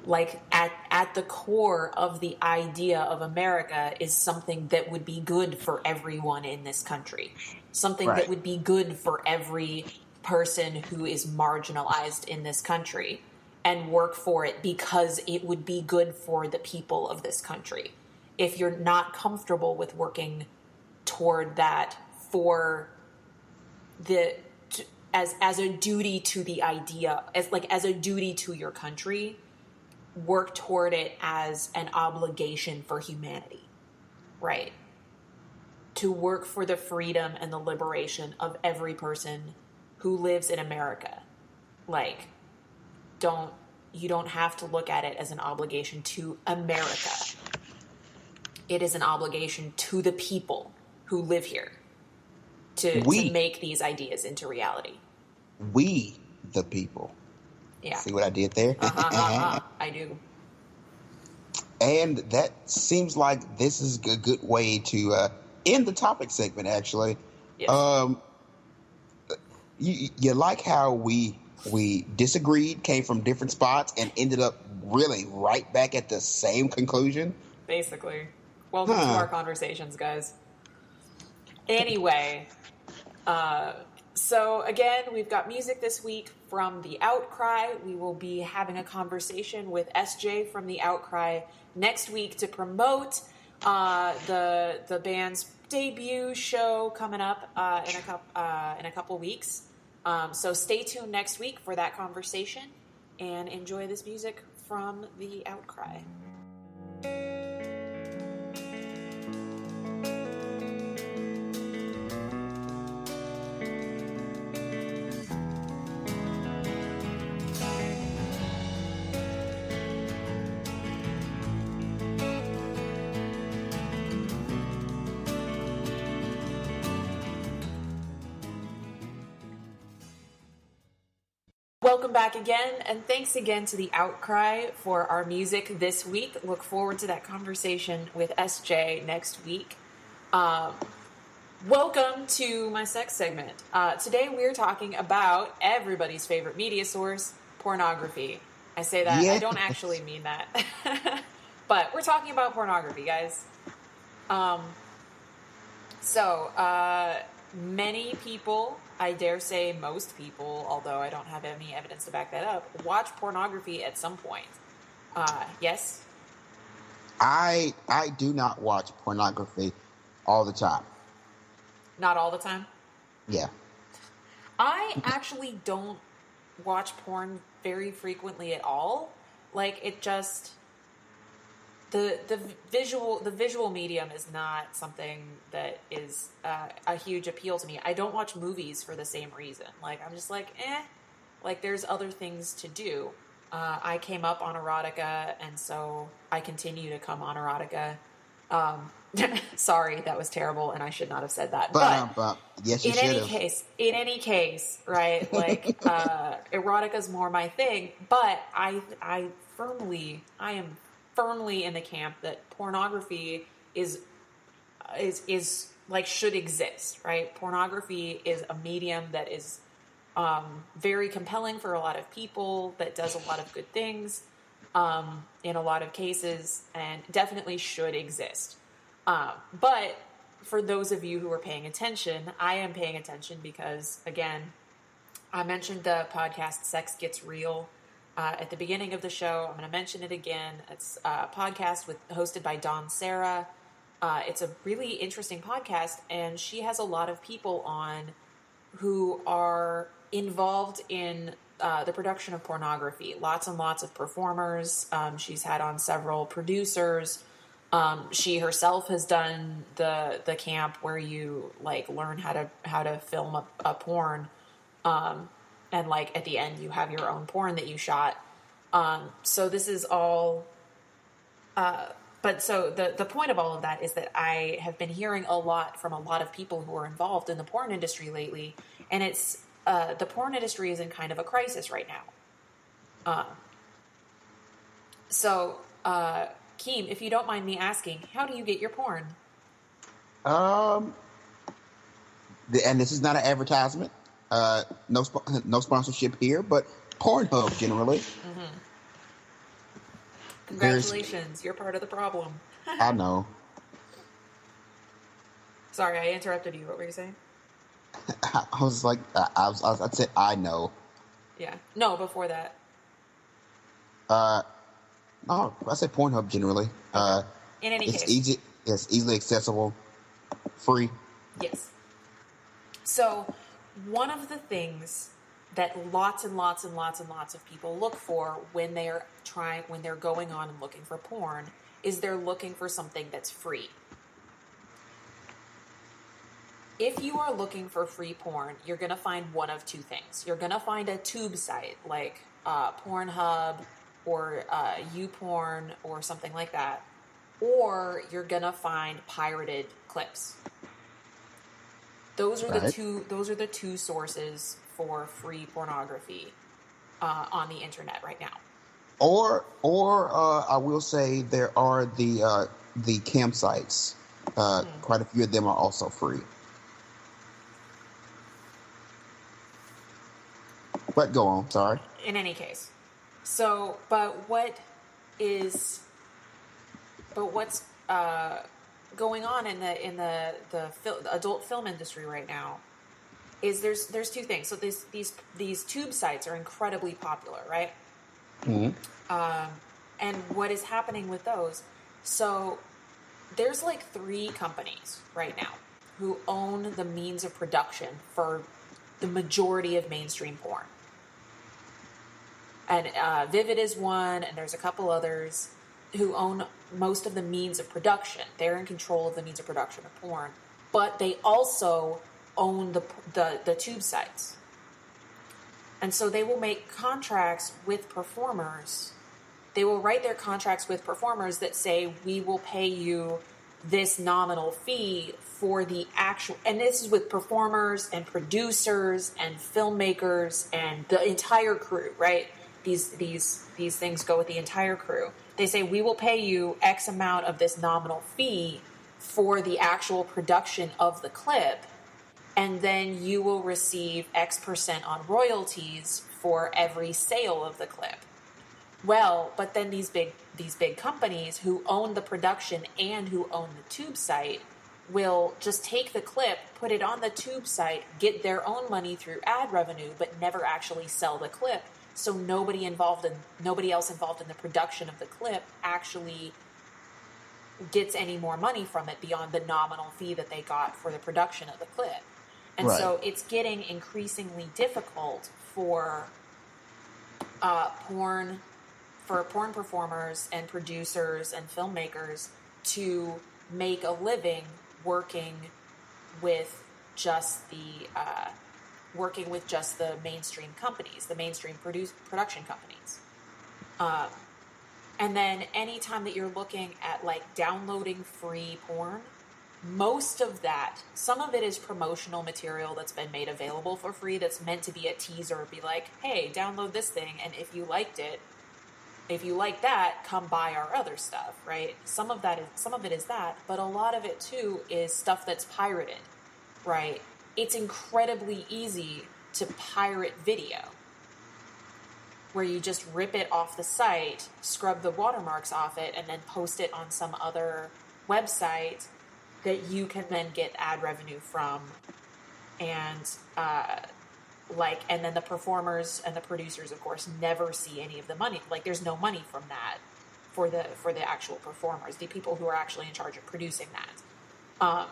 like at the core of the idea of America is something that would be good for everyone in this country. Something Right. that would be good for every person who is marginalized in this country, and work for it because it would be good for the people of this country. If you're not comfortable with working toward that for as a duty to the idea, as a duty to your country, work toward it as an obligation for humanity, right? To work for the freedom and the liberation of every person who lives in America. Like, you don't have to look at it as an obligation to America. It is an obligation to the people who live here to make these ideas into reality. We, the people. Yeah. See what I did there? I do. And that seems like this is a good way to end the topic segment, actually. Yes. You like how we disagreed, came from different spots, and ended up really right back at the same conclusion? Basically. Welcome to our conversations, guys. Anyway, so again, we've got music this week from the Outcry. We will be having a conversation with SJ from the Outcry next week to promote the band's debut show coming up in a couple weeks. So stay tuned next week for that conversation and enjoy this music from the Outcry. Welcome back again, and thanks again to the Outcry for our music this week. Look forward to that conversation with SJ next week. Welcome to my sex segment. Today we're talking about everybody's favorite media source, pornography. I say that, I don't actually mean that. But we're talking about pornography, guys. Many people, I dare say most people, although I don't have any evidence to back that up, watch pornography at some point. Yes? I do not watch pornography all the time. Not all the time? Yeah. I actually don't watch porn very frequently at all. Like, it just... The visual medium is not something that is a huge appeal to me. I don't watch movies for the same reason. Like, I'm just like, like there's other things to do. I came up on erotica, and so I continue to come on erotica. Sorry, that was terrible, and I should not have said that. But yes, you should have. In any case, right? Like, erotica's more my thing. But I am firmly in the camp that pornography is like should exist, right? Pornography is a medium that is very compelling for a lot of people, that does a lot of good things in a lot of cases, and definitely should exist. But for those of you who are paying attention, I am paying attention because, again, I mentioned the podcast Sex Gets Real at the beginning of the show. I'm going to mention it again. It's a podcast hosted by Dawn Sarah. It's a really interesting podcast, and she has a lot of people on who are involved in the production of pornography. Lots and lots of performers. She's had on several producers. She herself has done the camp where you like learn how to film a porn. And like at the end you have your own porn that you shot. So this is all, but so the point of all of that is that I have been hearing a lot from a lot of people who are involved in the porn industry lately. And it's, the porn industry is in kind of a crisis right now. Keem, if you don't mind me asking, how do you get your porn? And this is not an advertisement. No sponsorship here, but Pornhub generally. Mm-hmm. Congratulations, you're part of the problem. I know. Sorry, I interrupted you. What were you saying? I was like, I said I know. Yeah. No, before that. No, I said Pornhub generally. In any case. Easy. It's easily accessible, free. Yes. So, one of the things that lots and lots and lots and lots of people look for when they're going on and looking for porn is they're looking for something that's free. If you are looking for free porn, you're going to find one of two things. You're going to find a tube site like Pornhub or YouPorn or something like that. Or you're going to find pirated clips. Those are the two sources for free pornography on the internet right now. Or I will say there are the campsites. Quite a few of them are also free. But go on, sorry. In any case. So, what's going on in the adult film industry right now is there's two things. So these tube sites are incredibly popular, right? Mm-hmm. And what is happening with those? So there's like 3 companies right now who own the means of production for the majority of mainstream porn. And Vivid is one, and there's a couple others who own most of the means of production. They're in control of the means of production of porn, but they also own the tube sites. And so they will make contracts with performers. They will write their contracts with performers that say, we will pay you this nominal fee for the actual, and this is with performers and producers and filmmakers and the entire crew, right? These things go with the entire crew. They say, we will pay you X amount of this nominal fee for the actual production of the clip, and then you will receive X% on royalties for every sale of the clip. Well, but then these big companies who own the production and who own the tube site will just take the clip, put it on the tube site, get their own money through ad revenue, but never actually sell the clip. So nobody else involved in the production of the clip actually gets any more money from it beyond the nominal fee that they got for the production of the clip. And so it's getting increasingly difficult for porn performers and producers and filmmakers to make a living working with just the mainstream companies, the mainstream production companies. And then anytime that you're looking at like downloading free porn, most of that, some of it is promotional material that's been made available for free that's meant to be a teaser, be like, hey, download this thing, and if you like that, come buy our other stuff, right? Some of it is that, but a lot of it too is stuff that's pirated, right? It's incredibly easy to pirate video, where you just rip it off the site, scrub the watermarks off it, and then post it on some other website that you can then get ad revenue from, and and then the performers and the producers, of course, never see any of the money. Like, there's no money from that for the actual performers, the people who are actually in charge of producing that.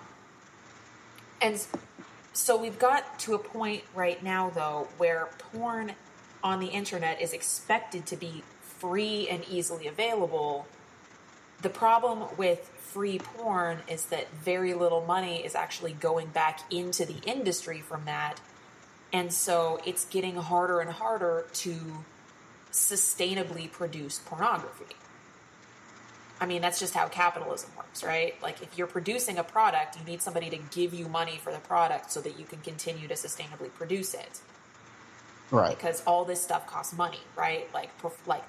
And so we've got to a point right now, though, where porn on the internet is expected to be free and easily available. The problem with free porn is that very little money is actually going back into the industry from that. And so it's getting harder and harder to sustainably produce pornography. I mean, that's just how capitalism works, right? Like, if you're producing a product, you need somebody to give you money for the product so that you can continue to sustainably produce it. Right. Because all this stuff costs money, right? Like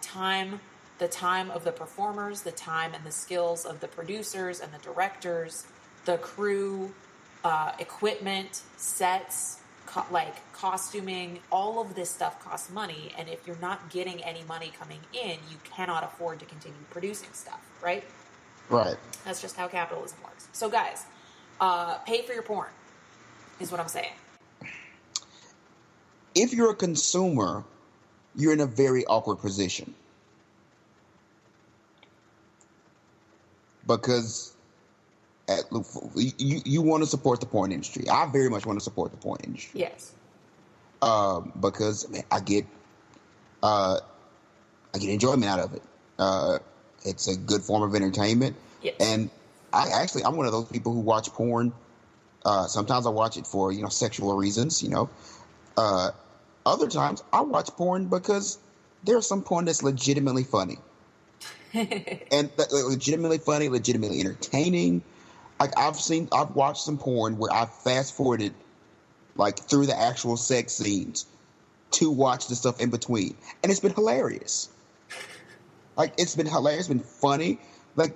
time, the time of the performers, the time and the skills of the producers and the directors, the crew, equipment, sets, costuming, all of this stuff costs money. And if you're not getting any money coming in, you cannot afford to continue producing stuff, right? Right. That's just how capitalism works. So guys, pay for your porn is what I'm saying. If you're a consumer, you're in a very awkward position. Because you want to support the porn industry. I very much want to support the porn industry. Yes. Because I get enjoyment out of it. It's a good form of entertainment. Yes. And I'm one of those people who watch porn. Sometimes I watch it for, sexual reasons, Other times I watch porn because there's some porn that's legitimately funny. And legitimately funny, legitimately entertaining. Like, I've watched some porn where I fast forwarded through the actual sex scenes to watch the stuff in between, and it's been hilarious. It's been hilarious, it's been funny.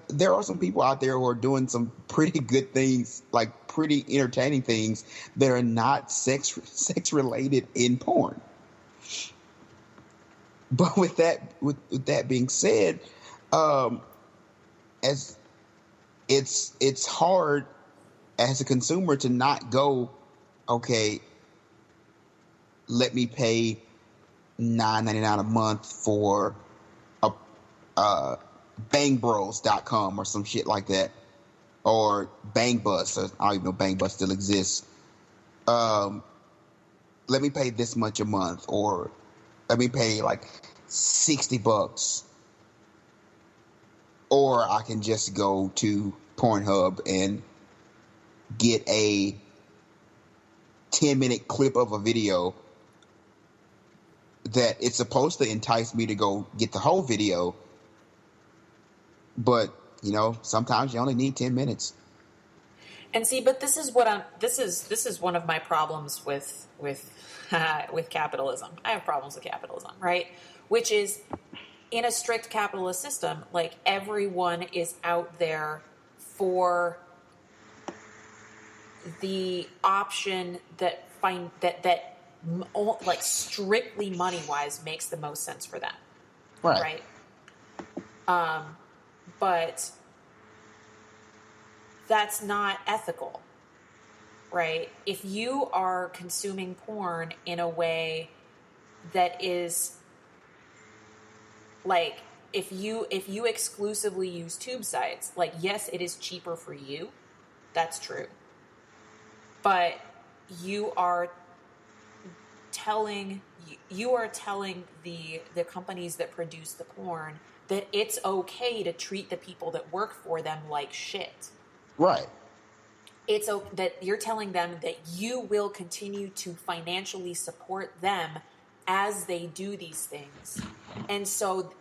There are some people out there who are doing some pretty good things, pretty entertaining things that are not sex related in porn. But with that being said, as it's hard as a consumer to not go, okay, let me pay $9.99 a month for bangbros.com or some shit like that, or Bangbus. I don't even know if Bangbus still exists. Let me pay this much a month, or let me pay $60, or I can just go to Pornhub and get a 10-minute clip of a video that it's supposed to entice me to go get the whole video. But, sometimes you only need 10 minutes. And see, but this is what this is one of my problems with with capitalism. I have problems with capitalism, right? Which is, in a strict capitalist system, like, everyone is out there for the option that like, strictly money wise makes the most sense for them, right? But that's not ethical, right? If you are consuming porn in a way that is, like, if you exclusively use tube sites, like, yes, it is cheaper for you. That's true. But you are telling the companies that produce the porn that it's okay to treat the people that work for them like shit. Right. It's that you're telling them that you will continue to financially support them as they do these things. And so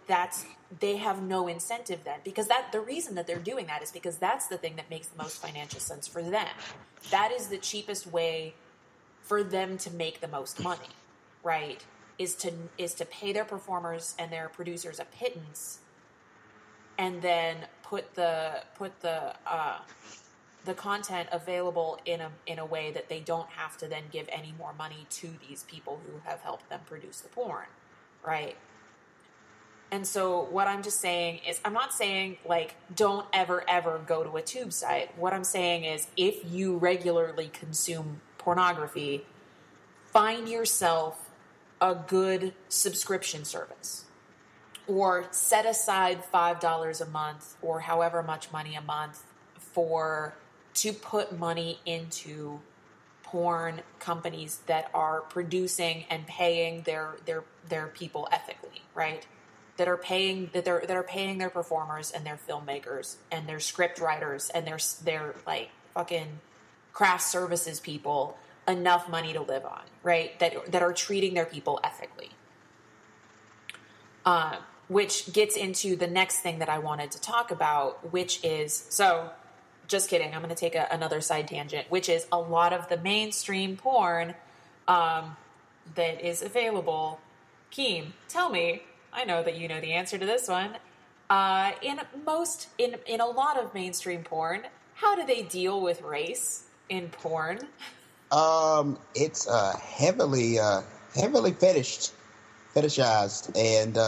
they have no incentive then, because the reason that they're doing that is because that's the thing that makes the most financial sense for them. That is the cheapest way for them to make the most money, right? Is to pay their performers and their producers a pittance, and then put the content available in a way that they don't have to then give any more money to these people who have helped them produce the porn, right? And so what I'm just saying is, I'm not saying, like, don't ever go to a tube site. What I'm saying is, if you regularly consume pornography, find yourself a good subscription service, or set aside $5 a month or however much money a month to put money into porn companies that are producing and paying their people ethically, right? That are paying their performers and their filmmakers and their script writers and their like fucking craft services people enough money to live on, right? That are treating their people ethically. Which gets into the next thing that I wanted to talk about, which is, so just kidding, I'm going to take another side tangent, which is a lot of the mainstream porn that is available. Keem, tell me, I know that you know the answer to this one. In a lot of mainstream porn, how do they deal with race in porn? It's heavily fetishized, and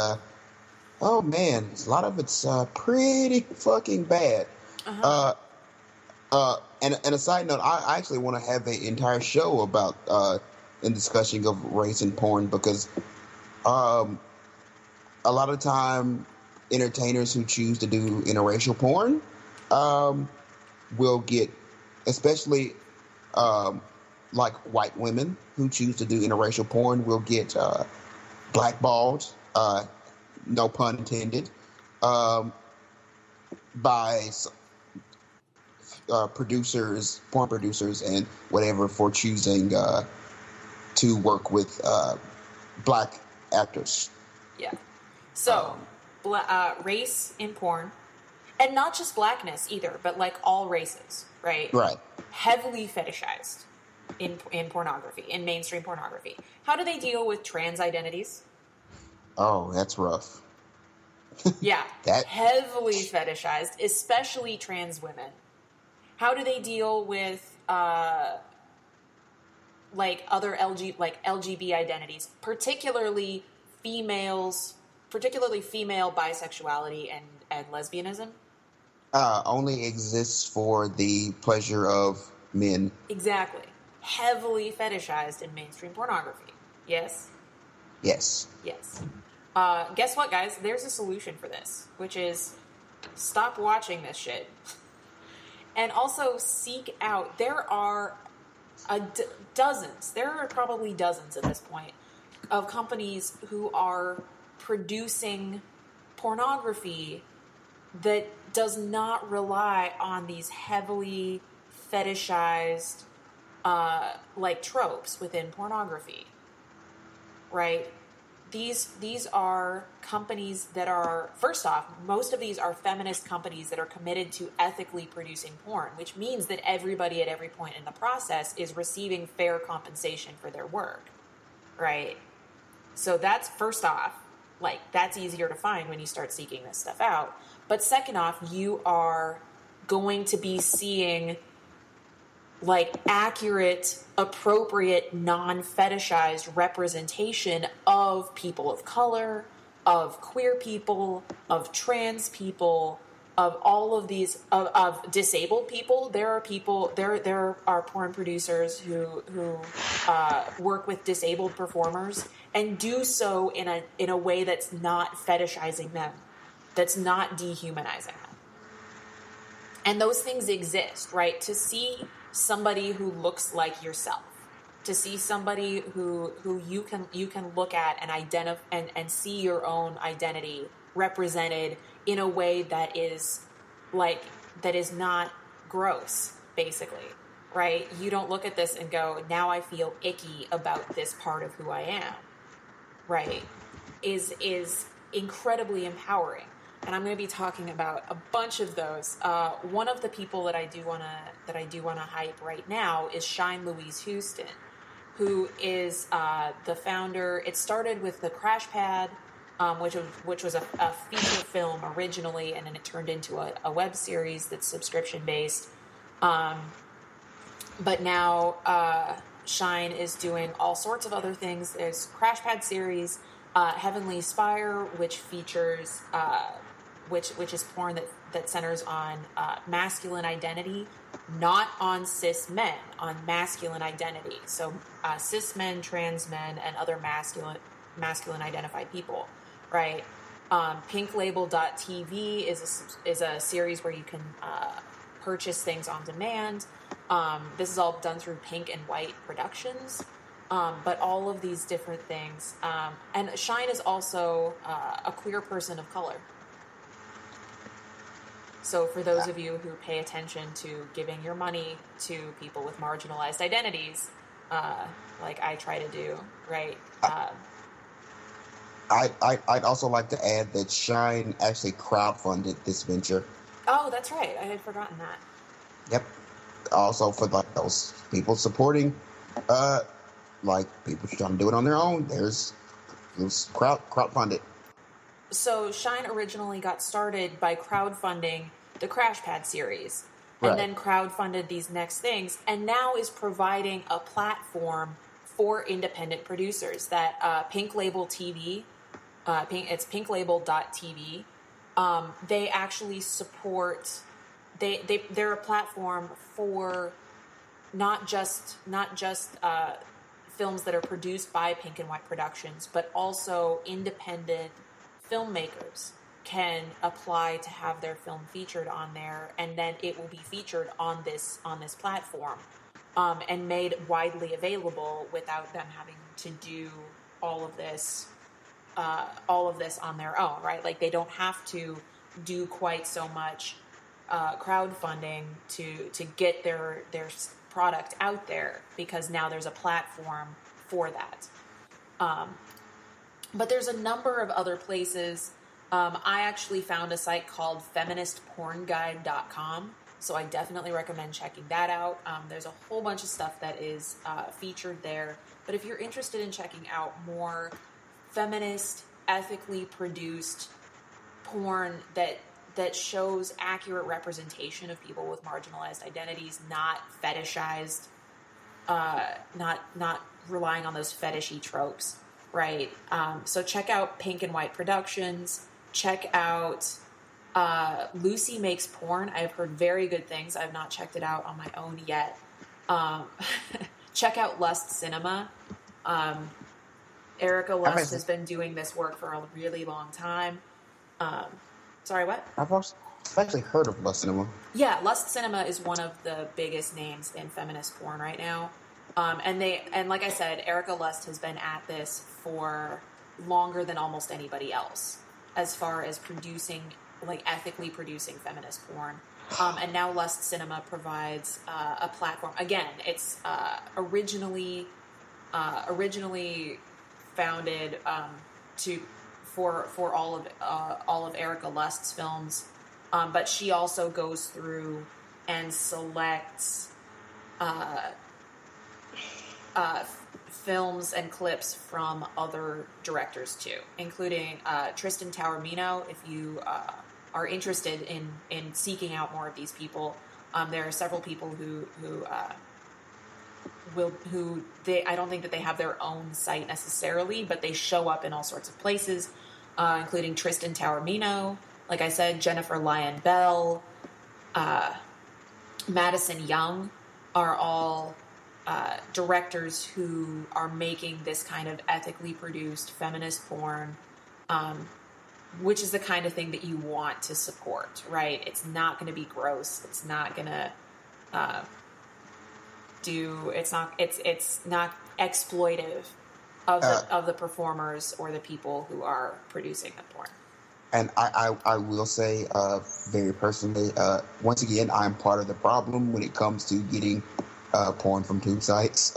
oh man, a lot of it's pretty fucking bad. And a side note, I actually want to have an entire show about in discussion of race and porn, because a lot of time entertainers who choose to do interracial porn will get, especially like white women who choose to do interracial porn, will get blackballed, no pun intended, by porn producers and whatever, for choosing to work with black actors. Yeah. So, race in porn, and not just blackness either, but like all races, right? Right. Heavily fetishized in pornography, in mainstream pornography. How do they deal with trans identities? Oh, that's rough. Yeah. Heavily fetishized, especially trans women. How do they deal with like other LGB identities, particularly female bisexuality and lesbianism? Only exists for the pleasure of men. Exactly. Heavily fetishized in mainstream pornography. Yes? Yes. Yes. Guess what, guys? There's a solution for this, which is stop watching this shit. And also seek out, there are probably dozens at this point, of companies who are producing pornography that does not rely on these heavily fetishized like tropes within pornography, right? these are companies that are, first off, most of these are feminist companies that are committed to ethically producing porn, which means that everybody at every point in the process is receiving fair compensation for their work, right? So that's, first off, like, that's easier to find when you start seeking this stuff out. But second off, you are going to be seeing like accurate, appropriate, non-fetishized representation of people of color, of queer people, of trans people, of all of these, of disabled people. There are porn producers who work with disabled performers and do so in a way that's not fetishizing them, that's not dehumanizing them. And those things exist, right? To see somebody who looks like yourself, to see somebody who you can look at and identify and see your own identity represented in a way that is not gross, basically, right? You don't look at this and go, now I feel icky about this part of who I am, right? Is incredibly empowering. And I'm going to be talking about a bunch of those. One of the people that I do want to hype right now is Shine Louise Houston, who is the founder. It started with the Crash Pad, which was a feature film originally, and then it turned into a web series that's subscription based. But now Shine is doing all sorts of other things. There's Crash Pad series, Heavenly Spire, which features. Which is porn that centers on masculine identity, not on cis men, on masculine identity. So cis men, trans men, and other masculine identified people, right? PinkLabel.tv is a series where you can purchase things on demand. This is all done through Pink and White Productions. But all of these different things. And Shine is also a queer person of color. So for those of you who pay attention to giving your money to people with marginalized identities, like I try to do, right? I'd also like to add that Shine actually crowdfunded this venture. Oh, that's right. I had forgotten that. Yep. Also for like those people supporting, like people trying to do it on their own. There's crowdfunded. So Shine originally got started by crowdfunding the Crash Pad series, and then crowdfunded these next things, and now is providing a platform for independent producers. That Pink Label TV, it's PinkLabel.tv. They actually support. They're a platform for not just films that are produced by Pink and White Productions, but also independent filmmakers can apply to have their film featured on there, and then it will be featured on this platform, and made widely available without them having to do all of this on their own, right? Like they don't have to do quite so much crowdfunding to get their product out there, because now there's a platform for that. But there's a number of other places. I actually found a site called feministpornguide.com, so I definitely recommend checking that out. There's a whole bunch of stuff that is featured there. But if you're interested in checking out more feminist, ethically produced porn that shows accurate representation of people with marginalized identities, not fetishized, not relying on those fetishy tropes, right? So check out Pink and White Productions. Check out Lucy Makes Porn. I've heard very good things. I've not checked it out on my own yet. Check out Lust Cinema. Erica Lust has been doing this work for a really long time. Sorry, what? I've actually heard of Lust Cinema. Yeah, Lust Cinema is one of the biggest names in feminist porn right now. And like I said, Erica Lust has been at this for longer than almost anybody else as far as producing, like ethically producing feminist porn. And now Lust Cinema provides a platform. Again, it's originally founded for all of Erica Lust's films, but she also goes through and selects films and clips from other directors too, including Tristan Taormino. If you are interested in seeking out more of these people, there are several people who I don't think that they have their own site necessarily, but they show up in all sorts of places, including Tristan Taormino, like I said, Jennifer Lyon Bell, Madison Young, are all directors who are making this kind of ethically produced feminist porn, which is the kind of thing that you want to support, right? It's not going to be gross. It's not going to it's not exploitive of the performers or the people who are producing the porn. And I will say, very personally, once again, I'm part of the problem when it comes to getting porn from tube sites.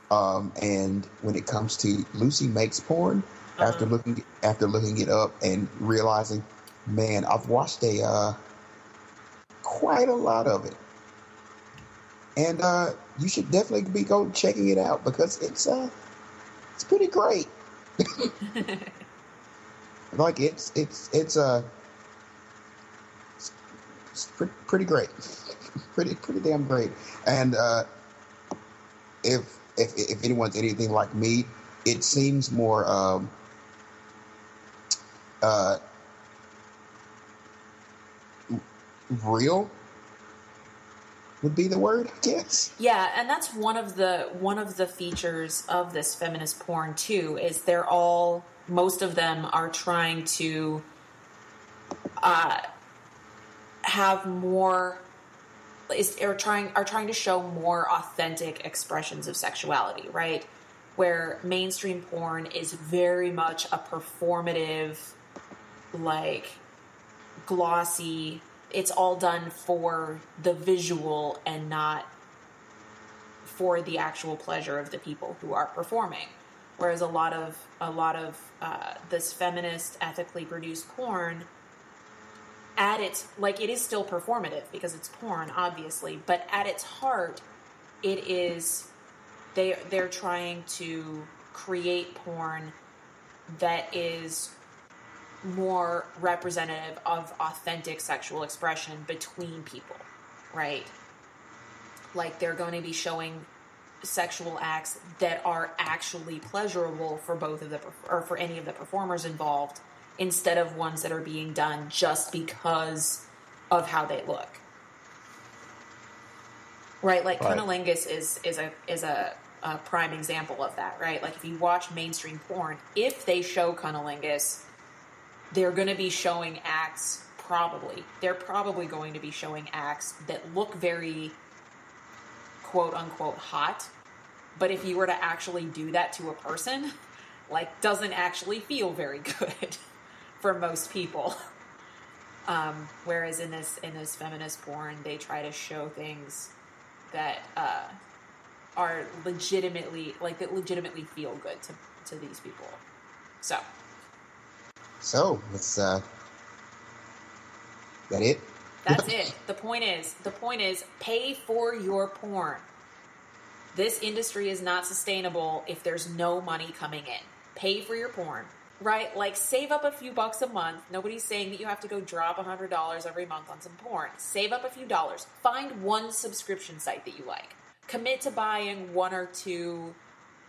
And when it comes to Lucy Makes Porn, after looking it up and realizing, man, I've watched quite a lot of it. And you should definitely go checking it out because it's pretty great. Like it's pretty great, pretty damn great. And if anyone's anything like me, it seems more real would be the word, I guess. Yeah, and that's one of the features of this feminist porn too, is most of them are trying to have more, are trying to show more authentic expressions of sexuality, right? Where mainstream porn is very much a performative, like, glossy, it's all done for the visual and not for the actual pleasure of the people who are performing. Whereas a lot of this feminist, ethically produced porn, at its, like, it is still performative because it's porn, obviously, but at its heart, it is, they're trying to create porn that is more representative of authentic sexual expression between people, right? Like, they're going to be showing sexual acts that are actually pleasurable for both of or for any of the performers involved, instead of ones that are being done just because of how they look, right? Like, right. cunnilingus is a prime example of that, right? Like, if you watch mainstream porn, if they show cunnilingus, they're going to be showing acts, they're probably going to be showing acts that look very quote-unquote hot, but if you were to actually do that to a person, like, doesn't actually feel very good for most people. Whereas in this feminist porn, they try to show things that are legitimately, like, that legitimately feel good to these people. So it's that it? That's it. The point is, pay for your porn. This industry is not sustainable if there's no money coming in. Pay for your porn, right? Like, save up a few bucks a month. Nobody's saying that you have to go drop $100 every month on some porn. Save up a few dollars. Find one subscription site that you like. Commit to buying 1 or 2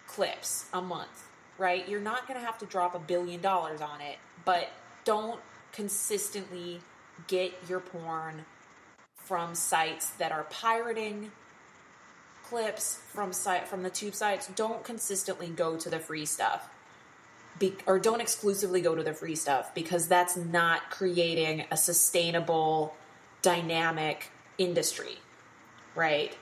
clips a month, right? You're not going to have to drop $1 billion on it, but don't consistently get your porn from sites that are pirating clips from the tube sites. Don't consistently go to the free stuff, or don't exclusively go to the free stuff, because that's not creating a sustainable, dynamic industry, right?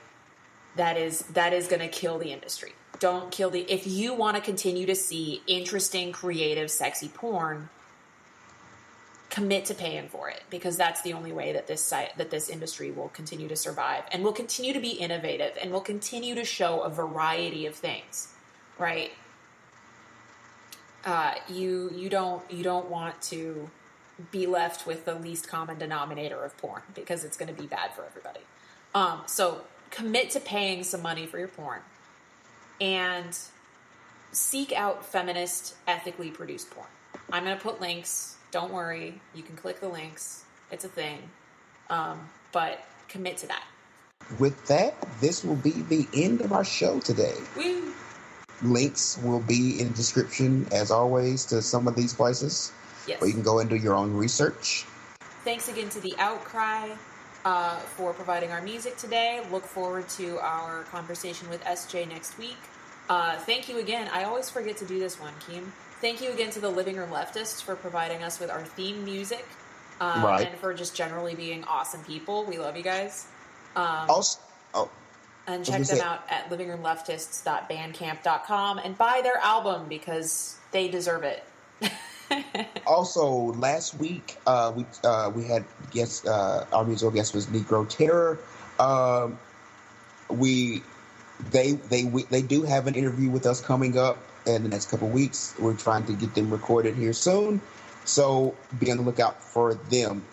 That is going to kill the industry. Don't kill if you want to continue to see interesting, creative, sexy porn, commit to paying for it, because that's the only way that this industry will continue to survive and will continue to be innovative and will continue to show a variety of things, right? You don't want to be left with the least common denominator of porn, because it's going to be bad for everybody. So commit to paying some money for your porn, and seek out feminist, ethically produced porn. I'm going to put links. Don't worry. You can click the links. It's a thing. But commit to that. With that, this will be the end of our show today. Woo! Links will be in the description, as always, to some of these places. Yes. Where you can go and do your own research. Thanks again to the Outcry for providing our music today. Look forward to our conversation with SJ next week. Thank you again. I always forget to do this one, Keem. Thank you again to the Living Room Leftists for providing us with our theme music. Right. And for just generally being awesome people. We love you guys. And check them out at livingroomleftists.bandcamp.com and buy their album, because they deserve it. Also, last week we had guests. Our musical guest was Negro Terror. They do have an interview with us coming up in the next couple of weeks. We're trying to get them recorded here soon, so be on the lookout for them.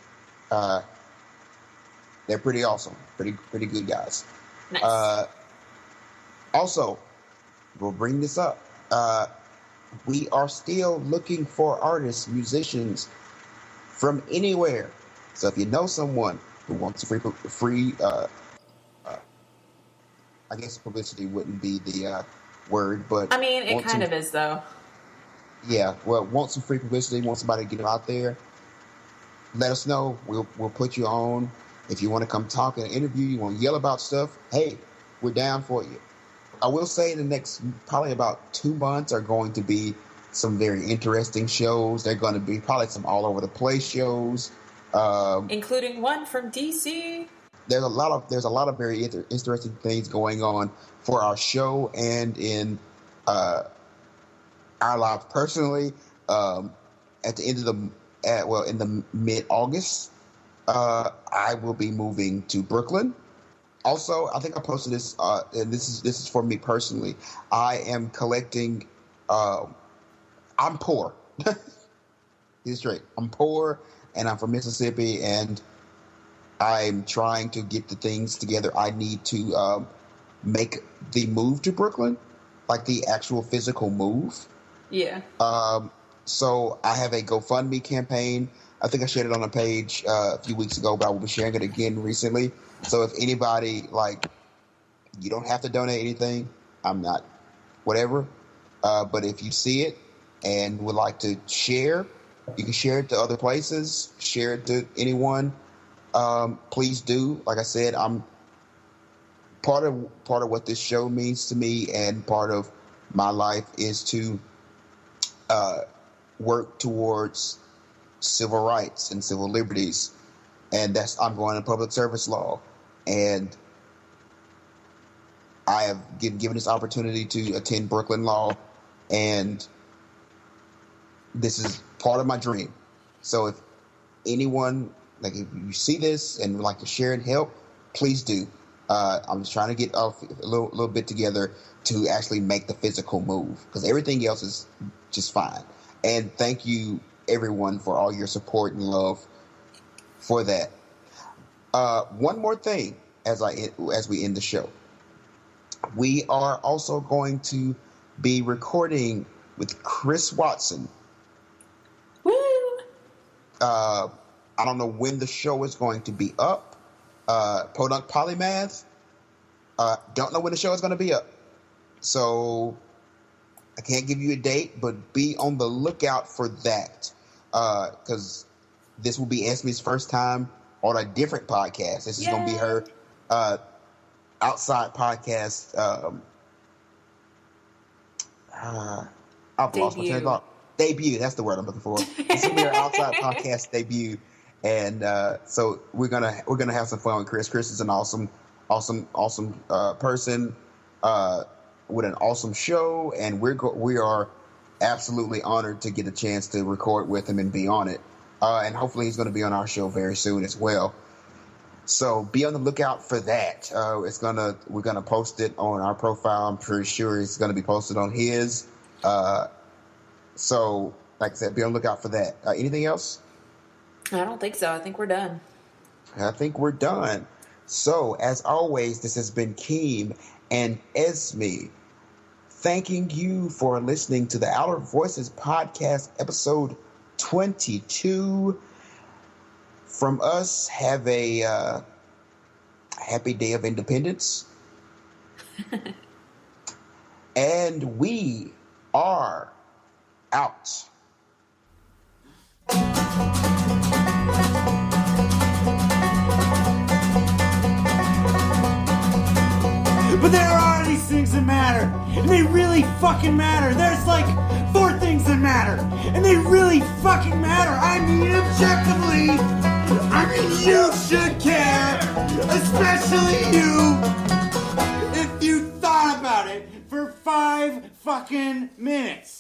They're pretty awesome, pretty good guys. Nice. Also, we'll bring this up. We are still looking for artists, musicians from anywhere. So if you know someone who wants a free I guess publicity wouldn't be the word, but I mean, it kind of is, though. Yeah, well, want some free publicity, want somebody to get them out there, let us know. We'll put you on. If you want to come talk in an interview, you want to yell about stuff, hey, we're down for you. I will say in the next probably about 2 months are going to be some very interesting shows. They're going to be probably some all over the place shows, including one from DC. There's a lot of very interesting things going on for our show and in our lives personally. At the end of in the mid-August, I will be moving to Brooklyn. Also, I think I posted this, and this is for me personally. I am collecting. I'm poor. It's straight. I'm poor, and I'm from Mississippi, and I'm trying to get the things together I need to make the move to Brooklyn, like the actual physical move. Yeah. So I have a GoFundMe campaign. I think I shared it on a page a few weeks ago, but I will be sharing it again recently. So if anybody, you don't have to donate anything. I'm not, whatever. But if you see it and would like to share, you can share it to other places, share it to anyone. Please do. Like I said, I'm part of what this show means to me, and part of my life is to work towards civil rights and civil liberties, and I'm going to public service law, and I have given this opportunity to attend Brooklyn Law, and this is part of my dream. So if anyone, if you see this and would like to share and help, please do. I'm just trying to get a little bit together to actually make the physical move, because everything else is just fine. And thank you, everyone, for all your support and love for that. One more thing as we end the show. We are also going to be recording with Chris Watson. Woo! I don't know when the show is going to be up. Podunk Polymath. Don't know when the show is going to be up. So I can't give you a date, but be on the lookout for that. Because this will be Esme's first time on a different podcast. This is going to be her outside podcast. I've lost my train of thought. Debut. That's the word I'm looking for. This will be her outside podcast debut, and so we're gonna have some fun with Chris. Chris is an awesome person with an awesome show, and we are absolutely honored to get a chance to record with him and be on it. And hopefully he's going to be on our show very soon as well. So be on the lookout for that. We're gonna post it on our profile. I'm pretty sure it's going to be posted on his. So, like I said, be on the lookout for that. Anything else? I don't think so. I think we're done. I think we're done. So, as always, this has been Keem and Esme. Thanking you for listening to the Outer Voices podcast, episode 22. From us, have a happy Day of Independence. And we are out. But there are these things that matter, and they really fucking matter. There's like 4 things that matter, and they really fucking matter. I mean, objectively, I mean, you should care, especially you, if you thought about it for 5 fucking minutes.